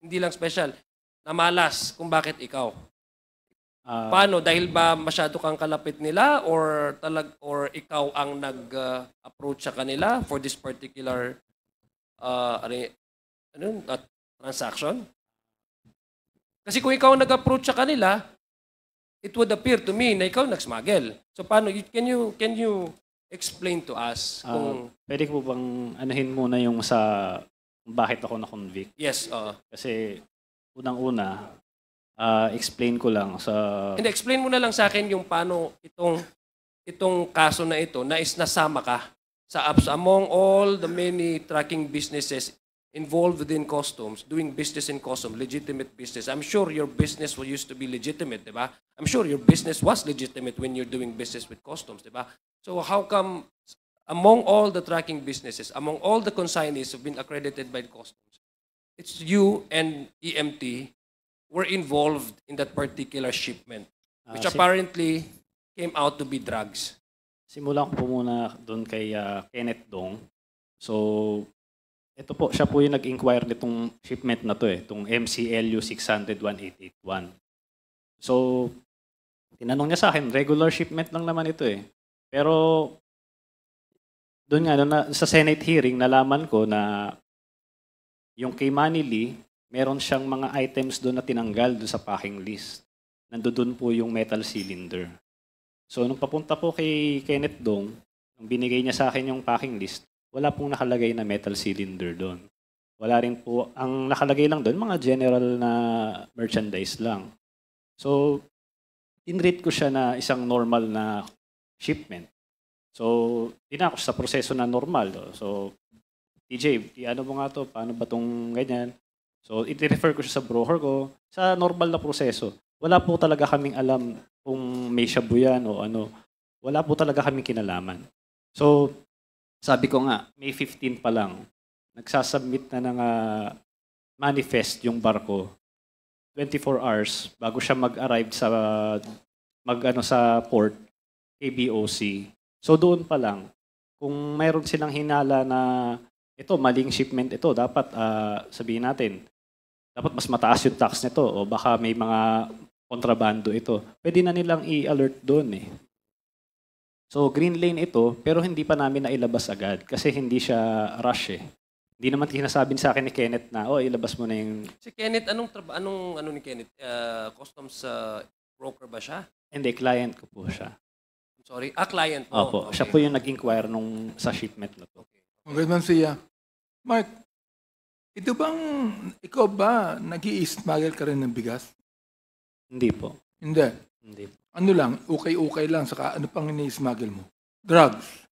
S8: Hindi lang special, na malas kung bakit ikaw. Paano? Dahil ba masyado kang kalapit nila or ikaw ang nag-approach sa kanila for this particular transaction? Kasi kung ikaw nag-approach sa kanila, it would appear to me na ikaw nag-smuggle. So paano? Can you explain to us kung...
S2: Pwede ko bang anuhin muna yung sa bakit ako na-convict?
S8: Yes.
S2: Kasi unang-una, explain ko lang sa...
S8: And explain mo na lang sa akin yung paano itong kaso na ito na nasama ka sa among all the many tracking businesses involved within customs, doing business in customs, legitimate business. I'm sure your business used to be legitimate, di ba? I'm sure your business was legitimate when you're doing business with customs, di ba? So how come among all the tracking businesses, among all the consignees who've been accredited by customs, it's you and EMT were involved in that particular shipment, which
S2: Ah,
S8: apparently came out to be drugs?
S2: Simulan ko po muna doon kay Kenneth Dong. So, ito po, siya po yung nag-inquire nitong shipment na to itong MCLU 600-1881. So, tinanong niya sa akin, regular shipment lang naman ito Pero, doon nga, sa Senate hearing, nalaman ko na yung kay Manny Lee, meron siyang mga items doon na tinanggal doon sa packing list. Nandoon po yung metal cylinder. So, nung papunta po kay Kenneth Dong, nung binigay niya sa akin yung packing list, wala pong nakalagay na metal cylinder doon. Wala rin po, ang nakalagay lang doon, mga general na merchandise lang. So, in-rate ko siya na isang normal na shipment. So, tinako sa proseso na normal. So, TJ, ano mo nga to? Paano ba itong ganyan? So, i-refer ko siya sa broker ko sa normal na proseso. Wala po talaga kaming alam kung may shabu yan o ano. Wala po talaga kaming kinalaman. So, sabi ko nga, May 15 pa lang, nagsasubmit na ng manifest yung barko. 24 hours bago siya mag-arrive sa sa port, KBOC. So doon pa lang, kung mayroon silang hinala na ito, maling shipment ito, dapat sabihin natin, dapat mas mataas yung tax nito o baka may mga kontrabando ito. Pwede na nilang i-alert doon So green lane ito, pero hindi pa namin nailabas agad kasi hindi siya rush Hindi naman sinasabi sa akin ni Kenneth na, ilabas mo na yung...
S8: Si Kenneth, anong ni Kenneth? Customs broker ba siya?
S2: Hindi, client ko po siya.
S8: I'm sorry, client mo.
S2: Opo,
S8: Okay.
S2: siya po yung nag-inquire sa shipment na to.
S6: Congressman Sia. Mark, ikaw ba nag-i-smuggle ka rin ng bigas?
S2: Hindi po.
S6: Hindi.
S2: Hindi po.
S6: Ano lang, ukay-ukay lang, saka ano pang ini-smuggle mo? Drugs.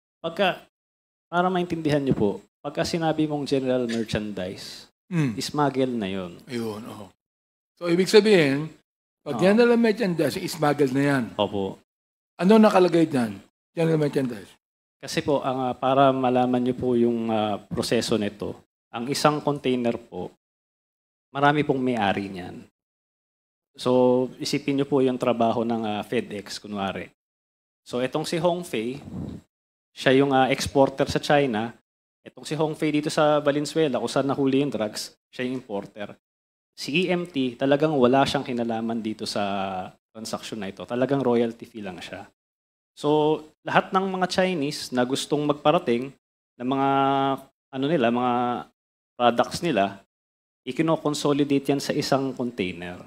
S2: Para maintindihan niyo po, pagka sinabi mong general merchandise, smuggle na yon.
S6: Ayun, oo. So, ibig sabihin, pag general merchandise, smuggle na yan.
S2: Opo.
S6: Ano nakalagay dyan? General merchandise.
S2: Kasi po, para malaman niyo po yung proseso nito, ang isang container po, marami pong may-ari niyan. So, isipin niyo po yung trabaho ng FedEx, kunwari. So, itong si Hongfei, siya yung exporter sa China. Itong si Hongfei dito sa Valenzuela, kung saan nahuli yung drugs, siya yung importer. Si EMT, talagang wala siyang kinalaman dito sa transaction na ito. Talagang royalty fee lang siya. So, lahat ng mga Chinese na gustong magparating ng mga mga products nila, ikino-consolidate yan sa isang container.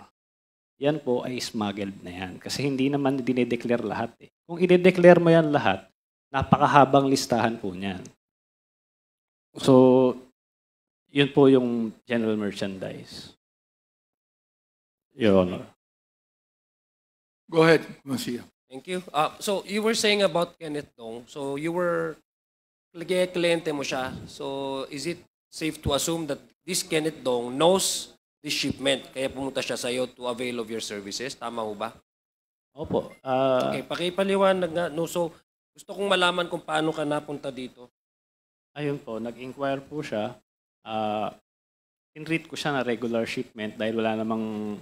S2: Yan po ay smuggled na yan. Kasi hindi naman dinedeclare lahat Kung i-declare mo yan lahat, napakahabang listahan po niyan. So, yun po yung general merchandise. Your Honor.
S6: Go ahead, Monsieur.
S8: Thank you. So, you were saying about Kenneth Dong. So, you were kliyente mo siya. So, is it safe to assume that this Kenneth Dong knows this shipment, kaya pumunta siya sa iyo to avail of your services? Tama ho ba?
S2: Opo.
S8: Okay, pakipaliwanag nga. No, so, gusto kong malaman kung paano ka napunta dito.
S2: Ayun po, nag-inquire po siya. In-read ko siya na regular shipment dahil wala namang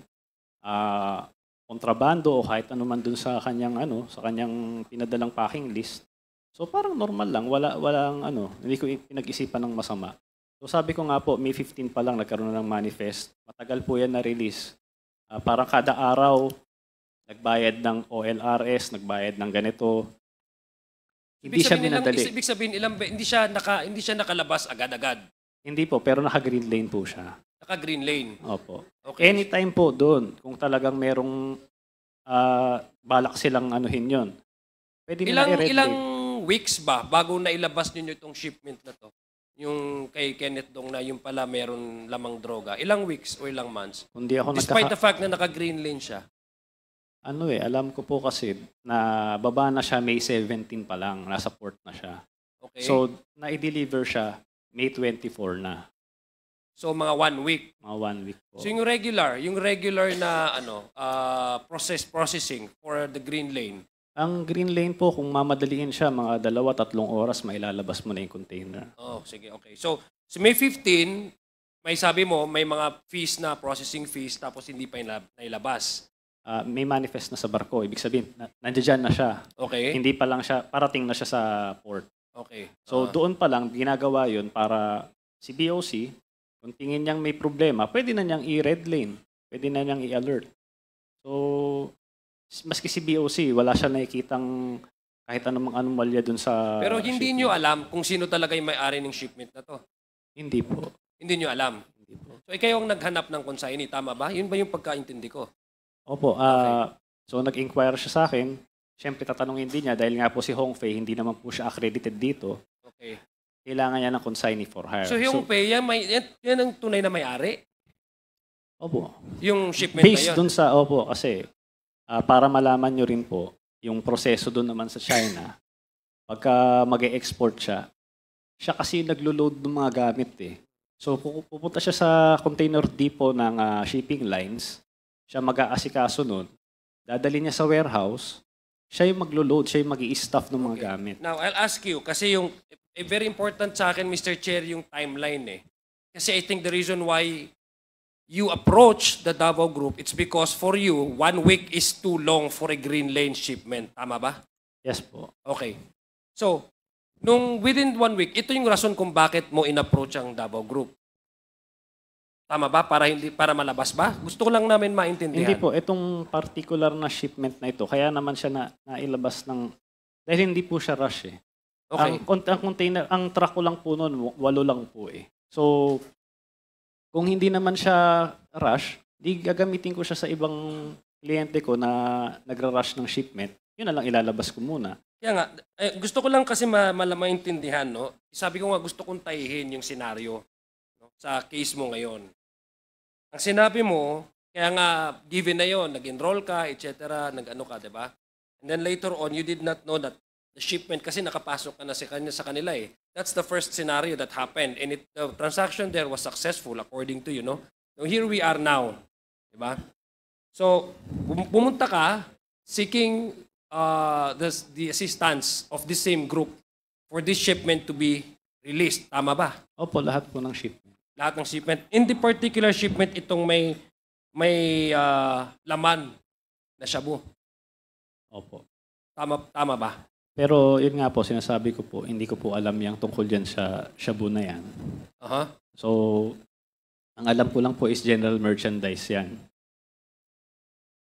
S2: kontrabando o kahit ano man dun sa kanyang pinadalang packing list. So parang normal lang, walang hindi ko pinag-isipan ng masama. So sabi ko nga po, May 15 pa lang nagkaroon ng manifest. Matagal po yan na-release. Parang kada araw, nagbayad ng OLRS, nagbayad ng ganito. Hindi siya minadali.
S8: Ibig sabihin, hindi siya nakalabas agad-agad.
S2: Hindi po, pero naka-green lane po siya.
S8: Naka-green lane.
S2: Opo.
S8: Okay.
S2: Anytime po doon, kung talagang merong balak silang anuhin yon. Pwede nila i-red
S8: Ilang
S2: lane.
S8: weeks ba bago nailabas ninyo itong shipment na to? Yung kay Kenneth Dong na yung pala meron lamang droga. Ilang weeks o ilang months?
S2: Kundi ako
S8: Despite the fact na naka-green lane siya.
S2: Alam ko po kasi na baba na siya May 17 pa lang, nasa port na siya.
S8: Okay.
S2: So, na-deliver siya May 24 na.
S8: So mga 1 week.
S2: Mga 1 week po.
S8: So yung regular na processing for the green lane.
S2: Ang green lane po, kung mamadaliin siya, mga 2-3 oras, mailalabas mo na yung container.
S8: Oh, sige, okay. So May 15, may sabi mo, may mga fees na, processing fees, tapos hindi pa nailabas.
S2: May manifest na sa barko. Ibig sabihin, nandiyan na siya.
S8: Okay?
S2: Hindi pa lang siya, parating na siya sa port.
S8: Okay.
S2: So doon pa lang, ginagawa yun para si BOC, kung tingin niyang may problema, pwede na niyang i-red lane. Pwede na niyang i-alert. So, maski si BOC, wala siya nakikitang kahit anumang anomalya dun sa
S8: Pero hindi
S2: shipment.
S8: nyo alam kung sino talaga yung may-ari ng shipment na to.
S2: Hindi po.
S8: Hindi nyo alam.
S2: Hindi po.
S8: So, ikaw ang naghanap ng consignee, tama ba? Yun ba yung pagkaintindi ko?
S2: Opo. So, nag-inquire siya sa akin. Siyempre, tatanungin din niya dahil nga po si Hongfei, hindi naman po siya accredited dito.
S8: Okay.
S2: Kailangan niya ng consignee for hire.
S8: So, yung pay, yan ang tunay na may-ari?
S2: Opo.
S8: Yung shipment
S2: Based
S8: na yun?
S2: dun sa, opo, kasi para malaman nyo rin po, yung proseso dun naman sa China, pagka mag-e-export siya kasi naglo-load ng mga gamit eh. So pupunta siya sa container depot ng shipping lines, siya mag-aasikaso nun, dadali niya sa warehouse, siya yung maglo-load, siya yung mag-i-stuff ng mga gamit.
S8: Now, I'll ask you, kasi yung very important sa akin, Mr. Chair, yung timeline eh. Kasi I think the reason why you approach the Davao Group, it's because for you, 1 week is too long for a green lane shipment. Tama ba?
S2: Yes po.
S8: Okay. So, nung within 1 week, ito yung rason kung bakit mo in-approach ang Davao Group. Tama ba? Para malabas ba? Gusto ko lang namin maintindihan.
S2: Hindi po, itong particular na shipment na ito, kaya naman siya nailabas ng, dahil hindi po siya rush eh.
S8: Okay.
S2: Ang container, ang truck ko lang po noon, 8 lang po eh. So, kung hindi naman siya rush, di gagamitin ko siya sa ibang kliyente ko na nagra-rush ng shipment. Yun na lang ilalabas ko muna.
S8: Kaya nga, gusto ko lang kasi maintindihan, no? Sabi ko nga, gusto kong tayihin yung senaryo, no? Sa case mo ngayon. Ang sinabi mo, kaya nga, given na yon, nag-enroll ka, etc., nag-ano ka, di ba? And then later on, you did not know that the shipment, kasi nakapasok ka na sa kanila eh. That's the first scenario that happened. And the transaction there was successful according to you, no? So here we are now. Di ba? So, pumunta ka seeking the assistance of the same group for this shipment to be released. Tama ba?
S2: Opo, lahat po ng shipment.
S8: Lahat ng shipment. In the particular shipment, itong may laman na shabu.
S2: Opo.
S8: Tama ba?
S2: Pero yun nga po, sinasabi ko po, hindi ko po alam yung tungkol dyan sa shabu na yan.
S8: Aha.
S2: So, ang alam ko lang po is general merchandise yan.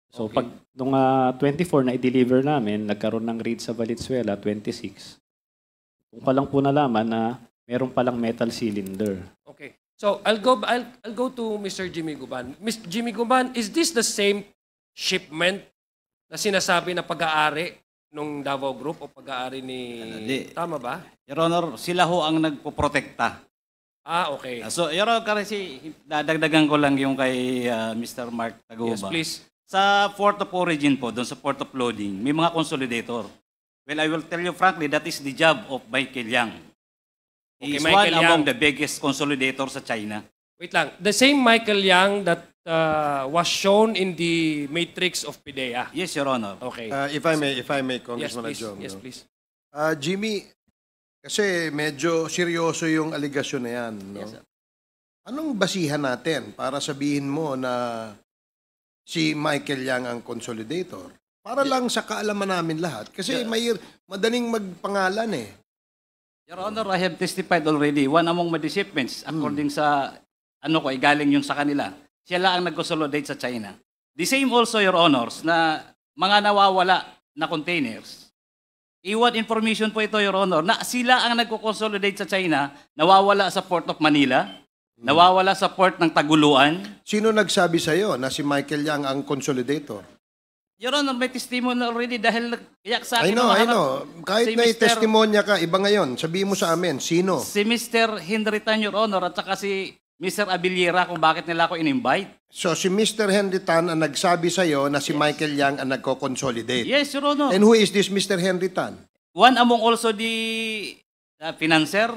S2: So,
S8: Okay.
S2: pag nung 24 na i-deliver namin, nagkaroon ng raid sa Valenzuela, 26. Kung pa lang po nalaman na meron palang metal cylinder.
S8: Okay. So, I'll go to Mr. Jimmy Guban. Mr. Jimmy Guban, is this the same shipment na sinasabi na pag-aari nung Davao Group o pag-aari ni...
S4: Di.
S8: Tama ba?
S4: Your Honor, sila ho ang nagpoprotekta.
S8: Okay.
S4: So, Your Honor, kasi dadagdagan ko lang yung kay Mr. Mark Taguba.
S8: Yes, please.
S4: Sa port of origin po, doon sa port of loading, may mga consolidator. Well, I will tell you frankly, that is the job of Michael Yang. He
S8: Okay,
S4: is
S8: Michael
S4: one among
S8: Yang.
S4: the biggest consolidator sa China.
S8: Wait lang. The same Michael Yang that was shown in the matrix of PIDEA.
S4: Yes, Your Honor.
S8: Okay.
S5: If I may,
S8: Yes,
S5: Congressman
S8: please.
S5: Adjong.
S8: Yes,
S5: no?
S8: please.
S5: Jimmy, kasi medyo seryoso yung aligasyon na yan. No?
S8: Yes, sir.
S5: Anong basihan natin para sabihin mo na si Michael Yang ang consolidator? Para lang sa kaalaman namin lahat. Kasi madaling magpangalan eh.
S4: Your Honor, I have testified already. One among my shipments, according sa galing yun sa kanila. Sila ang nag-consolidate sa China. The same also, Your Honors, na mga nawawala na containers. Iwan information po ito, Your Honor, na sila ang nag-consolidate sa China, nawawala sa Port of Manila, nawawala sa Port ng Taguluan.
S5: Sino nagsabi sa'yo na si Michael Yang ang consolidator?
S4: Your Honor, may testimony already dahil nag-iyak sa
S5: I
S4: akin.
S5: know. Kahit
S4: si
S5: na
S4: Mr.
S5: testimonya ka, iba ngayon. Sabihin mo sa amin, sino?
S4: Si Mr. Henry Tan, Your Honor, at saka si Mr. Abiliera kung bakit nila ako in-invite.
S5: So si Mr. Henry Tan ang nagsabi sa'yo na si Michael Yang ang nagko-consolidate.
S4: Yes, Your Honor.
S5: And who is this Mr. Henry Tan?
S4: One among also the financer,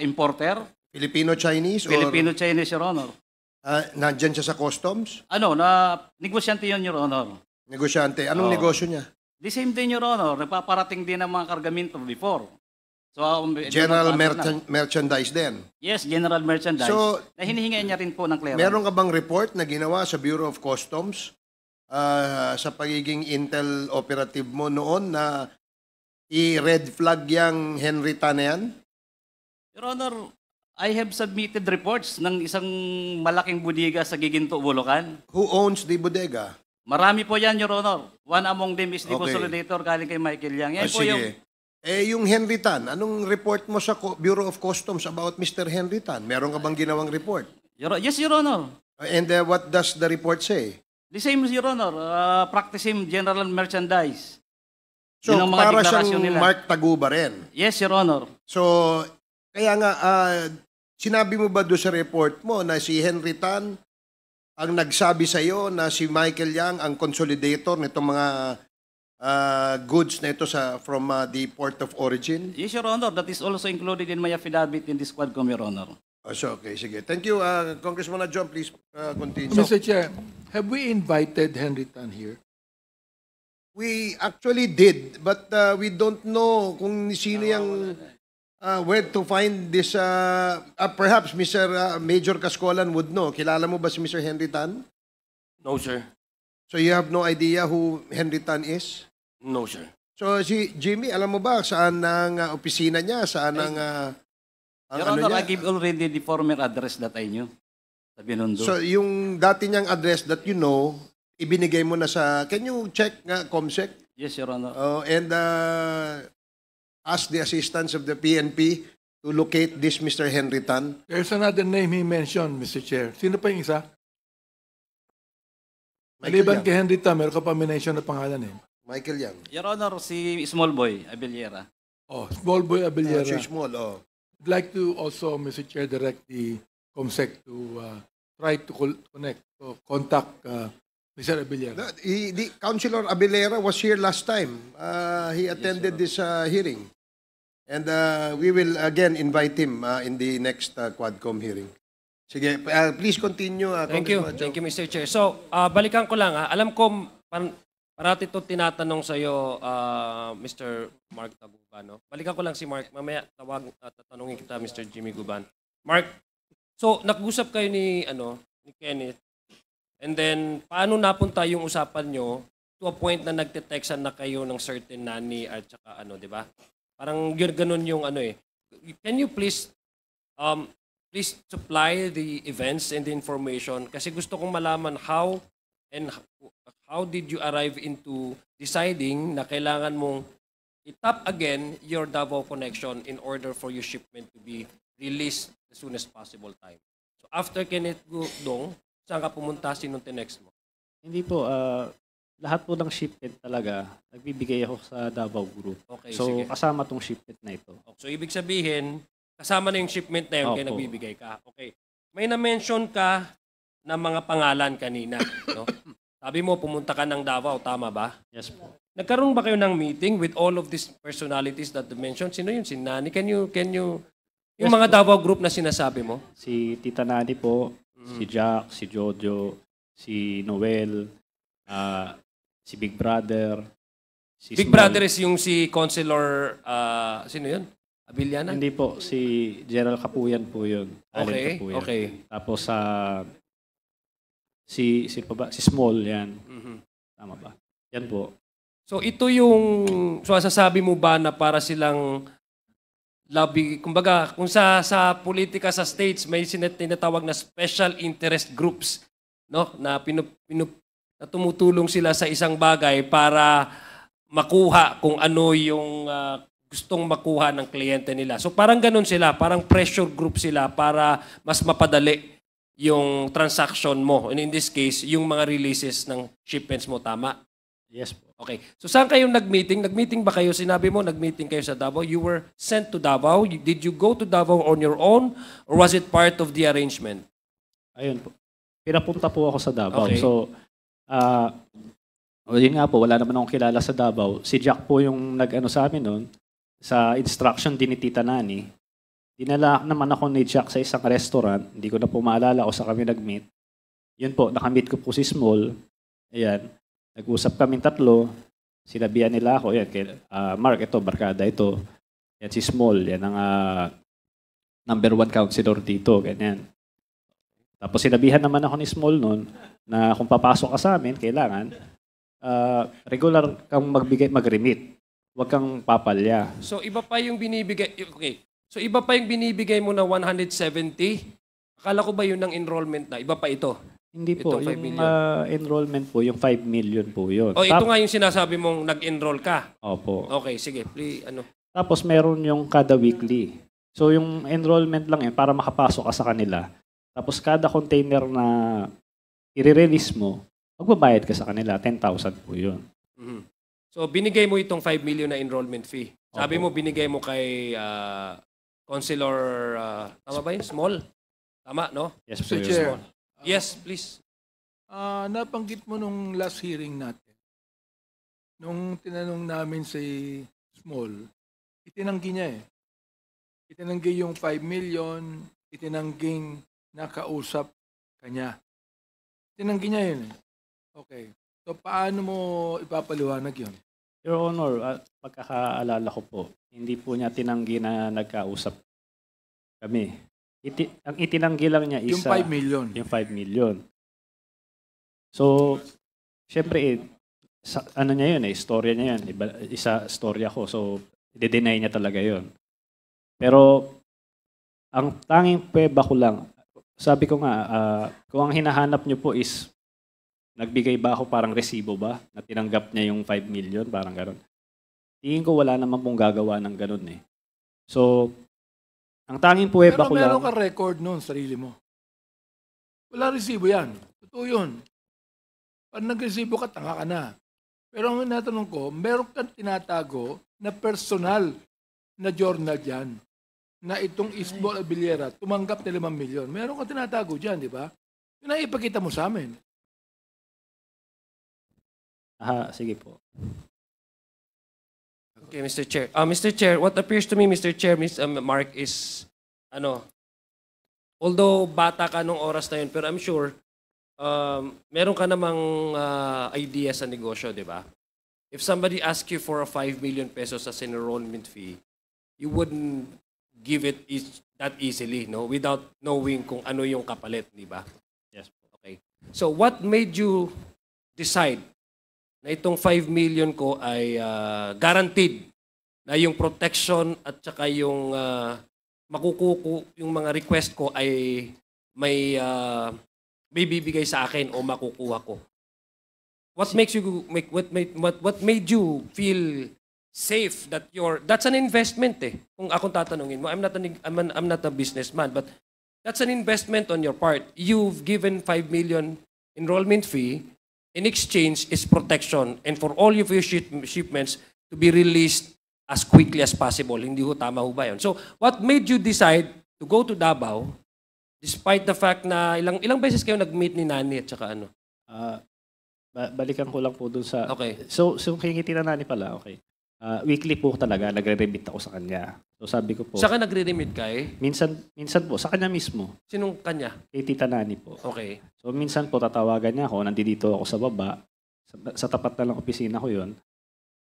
S4: importer,
S5: Filipino-Chinese?
S4: Filipino-Chinese, Your Honor.
S5: Nandyan siya sa customs?
S4: Negosyante yun, Your Honor.
S5: Negosyante. Anong negosyo niya?
S4: The same din, Your Honor. Nagpaparating din ng mga kargamento before. So,
S5: General
S4: doon ako answer na.
S5: merchandise din.
S4: Yes, general merchandise.
S5: So,
S4: na hinihingi niya rin po ng clearance.
S5: Meron ka bang report na ginawa sa Bureau of Customs sa pagiging intel operative mo noon na i-red flag yang Henry Tan na yan?
S4: Your Honor, I have submitted reports ng isang malaking bodega sa Giginto, Bulacan.
S5: Who owns the bodega?
S4: Marami po yan, Your Honor. One among them is the
S5: Okay.
S4: consolidator galing kay Michael Yang. Yan po
S5: Sige.
S4: yung...
S5: Yung Henry Tan, anong report mo sa Bureau of Customs about Mr. Henry Tan? Meron ka bang ginawang report?
S4: Yes, Your Honor.
S5: And what does the report say?
S4: The same, Your Honor. Practice him general merchandise.
S5: So,
S4: Yun ang mga
S5: para
S4: deklarasyon
S5: siyang
S4: nila.
S5: Mark Taguba rin.
S4: Yes, Your Honor.
S5: So, kaya nga, sinabi mo ba doon sa report mo na si Henry Tan ang nagsabi sa iyo na si Michael Yang ang consolidator nitong mga goods na ito from the port of origin?
S4: Yes, Your Honor. That is also included in my affidavit in this Quadcom, Your Honor.
S5: So, okay, sige. Thank you, Congressman John. Please continue.
S6: Mr. Chair, have we invited Henry Tan here?
S5: We actually did, but we don't know kung sino yung where to find this. Perhaps Mr. Major Cascolan would know. Kilala mo ba si Mr. Henry Tan?
S7: No, sir.
S5: So you have no idea who Henry Tan is?
S7: No, sir.
S5: So si Jimmy, alam mo ba saan ang opisina niya? Saan ang
S4: Your
S5: ano
S4: Honor,
S5: niya?
S4: I give already the former address that I knew. Sa Binondo.
S5: So yung dati niyang address that you know, ibinigay mo na sa, can you check nga, COMSEC?
S4: Yes, Your Honor.
S5: And ask the assistance of the PNP to locate this Mr. Henry Tan.
S6: There's another name he mentioned, Mr. Chair. Sino pa yung isa?
S5: Michael
S6: Maliban
S5: Yang.
S6: kay Henry Tan, meron ka pa mention na pangalan eh.
S5: Michael Yang.
S4: Your Honor, si Small Boy Abellera.
S6: Oh, Small Boy Abellera.
S5: Si Small,
S6: I'd like to also, Mr. Chair, direct the COMSEC to try to contact Mr. Abellera.
S5: The Councilor Abelera was here last time. He attended this hearing. And we will again invite him in the next Quadcom hearing. Sige, please continue.
S8: Thank you.
S5: Congressman
S8: Thank you, Mr. Chair. So, balikan ko lang. Alam ko, parati ito tinatanong sa iyo, Mr. Mark Taguba. No? Balikan ko lang si Mark. Mamaya tatanungin kita, Mr. Jimmy Guban. Mark, so, nag-usap kayo ni Kenneth. And then, paano napunta yung usapan nyo to a point na nagte-textan na kayo ng certain nanny at saka di ba? Parang ganun yung Can you please supply the events and the information? Kasi gusto kong malaman how did you arrive into deciding na kailangan mong i-tap again your Davao connection in order for your shipment to be released as soon as possible time. So after Kenneth Gudong, saan ka pumunta? Sinong tinext mo?
S2: Hindi po, lahat po ng shipment talaga, nagbibigay ako sa Davao Group.
S8: Okay,
S2: So,
S8: sige.
S2: kasama tong shipment na ito.
S8: So ibig sabihin, kasama na yung shipment na yun, kaya
S2: Opo.
S8: nagbibigay ka. Okay. May na-mention ka na mga pangalan kanina. No? Sabi mo, pumunta ka ng Davao, tama ba?
S2: Yes po.
S8: Nagkaroon ba kayo ng meeting with all of these personalities that you mentioned? Sino yun? Si Nani? Can you yung
S2: Yes
S8: mga
S2: po.
S8: Davao group na sinasabi mo?
S2: Si Tita Nani po, si Jack, si Jojo, si Noel, si Big Brother, si
S8: Big
S2: Small.
S8: Brother is yung si Councilor, sino yun? Abiliana?
S2: Hindi po, si Gerald Capuyan po yun. Allen
S8: Okay,
S2: Capuyan.
S8: okay.
S2: Tapos si Small yan.
S8: Mhm.
S2: Tama ba? Yan po.
S8: So ito yung, so sasabi mo ba na para silang lobby, kumbaga, kung sa politika sa states, may tinatawag na special interest groups, no? Na na tumutulong sila sa isang bagay para makuha kung ano yung gustong makuha ng kliyente nila. So parang ganun sila, parang pressure group sila para mas mapadali yung transaction mo. And in this case, yung mga releases ng shipments mo, tama?
S2: Yes po.
S8: Okay. So saan kayo nag-meeting? Nag-meeting ba kayo? Sinabi mo, nag-meeting kayo sa Davao. You were sent to Davao. Did you go to Davao on your own? Or was it part of the arrangement?
S2: Ayun po. Pinapunta po ako sa Davao.
S8: Okay.
S2: So, yun nga po, wala naman akong kilala sa Davao. Si Jack po yung nag-ano sa amin noon, sa instruction din ni Tita Nani. Dinala naman ako ni Jack sa isang restaurant. Hindi ko na po maalala kung saan kami nag-meet. Yun po, nakamit ko po si Small. Ayan. Nag-usap kaming tatlo. Sinabihan nila ako, yan, Mark, ito, barkada ito. Yan si Small, yan ang number 1 counselor dito, ganyan. Tapos sinabihan naman ako ni Small noon na kung papasok ka sa amin, kailangan regular kang mag-remit. Huwag kang papalya.
S8: So iba pa yung binibigay, okay. So iba pa yung binibigay mo na 170? Akala ko ba yun ng enrollment na? Iba pa ito?
S2: Hindi po,
S8: Ito, 5
S2: yung
S8: million.
S2: Enrollment po, yung 5 million po yun.
S8: O ito nga yung sinasabi mong nag-enroll ka.
S2: Opo.
S8: Okay, sige. Please, ano.
S2: Tapos meron yung kada weekly. So yung enrollment lang yun para makapasok ka sa kanila. Tapos kada container na i-release mo, magbabayad ka sa kanila, 10,000 po yun.
S8: Mhm. So binigay mo itong 5 million na enrollment fee. Sabi
S2: Opo.
S8: mo binigay mo kay Councilor, tama ba yun? Small? Tama, no?
S2: Yes
S6: Mr.
S2: po yun.
S6: Chair,
S8: Yes, please.
S6: nabanggit mo nung last hearing natin, nung tinanong namin si Small, itinanggi niya eh. Itinanggi yung 5 million, itinangging nakausap kanya. Itinanggi niya yun eh. Okay. So paano mo ipapaliwanag yun?
S2: Your Honor, pagkakaalala ko po, hindi po niya tinanggi na nagkausap kami. Ang itinanggi lang niya
S6: Yung 5 million.
S2: Yung 5 million. So, syempre, ano niya yun istorya niya yun. Isa storya ko. So, i-deny niya talaga yun. Pero, ang tanging pweba ko lang, sabi ko nga, kung ang hinahanap niyo po is, nagbigay ba ako parang resibo ba? Na tinanggap niya yung 5 million, parang gano'n. Tingin ko wala naman pong gagawa ng gano'n eh. So, ang tanging pweba ko lang...
S6: Pero meron ka record noon, sarili mo. Wala resibo yan. Totoo yun. Pag nag-resibo ka, tanga ka na. Pero ang natanong ko, meron kang tinatago na personal na journal dyan na itong Isbol Abiliera tumanggap na 5 milyon. Meron kang tinatago dyan, di ba? Yun ang ipakita mo sa amin.
S2: Sige po.
S8: Okay, Mr. Chair. Mr. Chair, what appears to me, Mr. Chair, Mark, is, although bata ka nung oras na yun, pero I'm sure, meron ka namang idea sa negosyo, di ba? If somebody asks you for a 5 million pesos as an enrollment fee, you wouldn't give it that easily, no? Without knowing kung ano yung kapalit, di ba?
S2: Yes po.
S8: Okay. So what made you decide na itong 5 million ko ay guaranteed na yung protection at saka yung yung mga request ko ay may bibigay sa akin o makukuha ko? What makes you what made you feel safe that that's an investment eh. Kung akong tatanungin mo, I'm not a businessman, but that's an investment on your part. You've given 5 million enrollment fee. In exchange is protection and for all of your shipments to be released as quickly as possible. Hindi ho tama ho ba yun? So, what made you decide to go to Davao despite the fact na ilang beses kayo nag-meet ni Nani at saka ano?
S2: Balikan ko lang po dun sa...
S8: Okay.
S2: So kingiti na Nani pala, okay. Weekly po talaga, nagre-remit ako sa kanya. So sabi ko po...
S8: Saka nagre-remit ka eh?
S2: Minsan po, sa kanya mismo.
S8: Sinong kanya?
S2: Kay Tita Nani po.
S8: Okay.
S2: So minsan po tatawagan niya ako, nandito ako sa baba, sa tapat na lang opisina ko yon.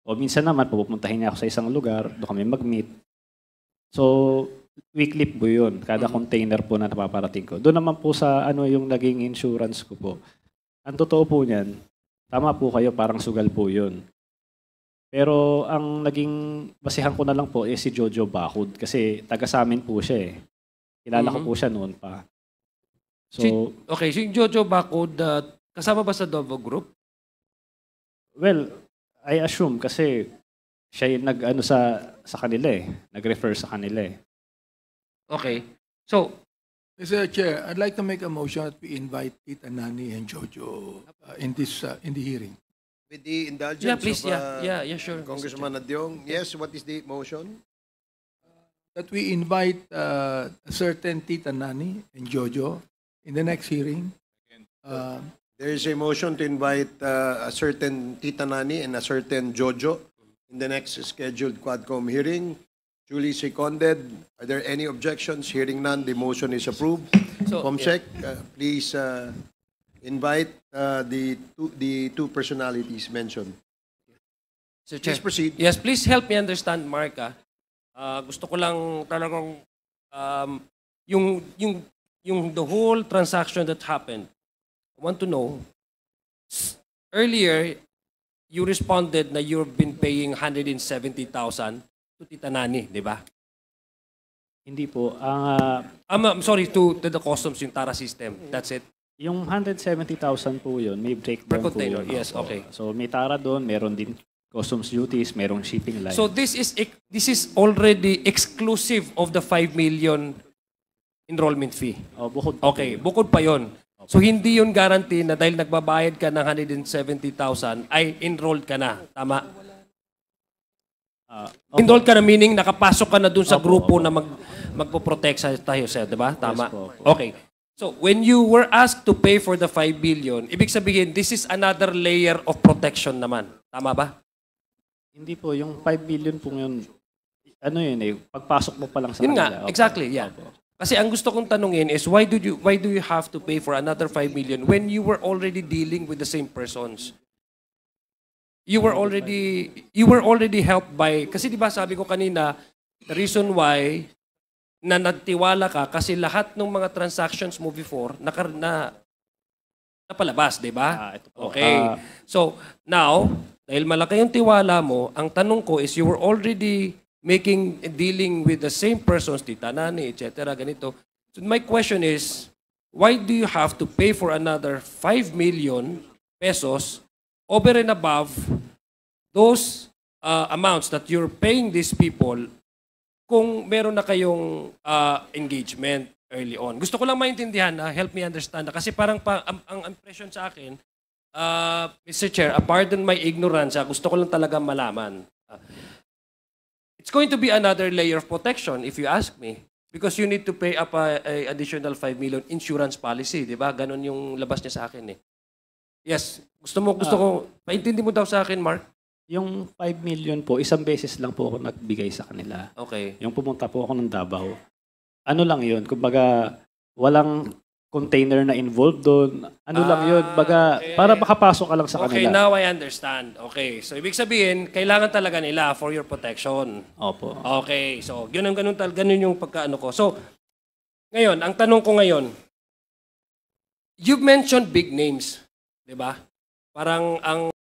S2: O minsan naman pupuntahin niya ako sa isang lugar, doon kami mag-meet. So weekly po yun, kada container po na napaparating ko. Doon naman po sa yung naging insurance ko po. Ang totoo po niyan, tama po kayo, parang sugal po yun. Pero ang naging basihan ko na lang po si Jojo Bacud kasi taga sa amin po siya eh. Kilala ko po siya noon pa. So,
S8: okay, so yung Jojo Bacud, kasama ba sa Dovo Group?
S2: Well, I assume kasi siya yung nag-ano sa kanila eh. Nag-refer sa kanila eh.
S8: Okay. So,
S6: Mr. Chair, I'd like to make a motion that we invite Tita Nani and Jojo in the hearing.
S5: With the indulgence
S8: yeah, please,
S5: of
S8: yeah, sure.
S5: Congressman Adyong. Yes, what is the motion?
S6: That we invite a certain Tita Nani and Jojo in the next hearing.
S5: There is a motion to invite a certain Tita Nani and a certain Jojo in the next scheduled Quadcom hearing. Duly seconded. Are there any objections? Hearing none, the motion is approved.
S8: So,
S5: Comsec, please invite the two personalities mentioned.
S8: Sir Chair.
S5: Please proceed.
S8: Yes, please help me understand, Mark. Gusto ko lang talagang yung the whole transaction that happened. I want to know, earlier, you responded na you've been paying 170,000 to Tita Nani, di ba?
S2: Hindi po.
S8: I'm sorry, to the customs, yung Tara system. That's it.
S2: Yung 170,000 po yun, may breakdown
S8: Per container,
S2: po.
S8: yes,
S2: Opo.
S8: okay.
S2: So may tara doon, meron din customs duties, merong shipping line.
S8: So this is already exclusive of the 5 million enrollment fee.
S2: Bukod
S8: Okay, bukod pa yon. So hindi yun guarantee na dahil nagbabayad ka ng 170,000 ay enrolled ka na. Tama? Enrolled ka na meaning nakapasok ka na dun sa grupo na magpo-protect sa tayo sa'yo, di ba? Tama?
S2: po.
S8: Okay. So when you were asked to pay for the 5 billion, ibig sabihin this is another layer of protection naman. Tama ba?
S2: Hindi po, yung 5 billion po yun, ano yun eh, pagpasok mo pa lang sa
S8: Yun
S2: kanila.
S8: nga,
S2: Opo.
S8: exactly, yeah. Kasi ang gusto kong tanungin is why do you have to pay for another 5 million when you were already dealing with the same persons? You were already helped by, kasi di ba sabi ko kanina, the reason why na nagtiwala ka kasi lahat ng mga transactions mo before napalabas, di ba?
S2: Ito po.
S8: Okay. So, now, dahil malaki yung tiwala mo, ang tanong ko is you were already dealing with the same persons, Tita Nani, etc., ganito. So, my question is, why do you have to pay for another 5 million pesos over and above those amounts that you're paying these people kung meron na kayong engagement early on? Gusto ko lang maintindihan, help me understand. Kasi parang ang impression sa akin, Mr. Chair, pardon my ignorance, gusto ko lang talaga malaman. It's going to be another layer of protection if you ask me. Because you need to pay up a additional 5 million insurance policy, di ba? Ganon yung labas niya sa akin eh. Yes. Gusto ko, paintindi mo daw sa akin, Mark?
S2: Yung 5 million po, isang beses lang po ako nagbigay sa kanila.
S8: Okay.
S2: Yung pumunta po ako ng Davao. Ano lang yun? Kumbaga, walang container na involved doon. Ano lang yun? Baga,
S8: okay.
S2: para makapasok ka lang sa
S8: Okay,
S2: kanila.
S8: now I understand. Okay. So, ibig sabihin, kailangan talaga nila for your protection.
S2: Opo.
S8: Okay. So, ganun yung pagkaano ko. So, ngayon, ang tanong ko ngayon, you've mentioned big names. Di ba? Parang ang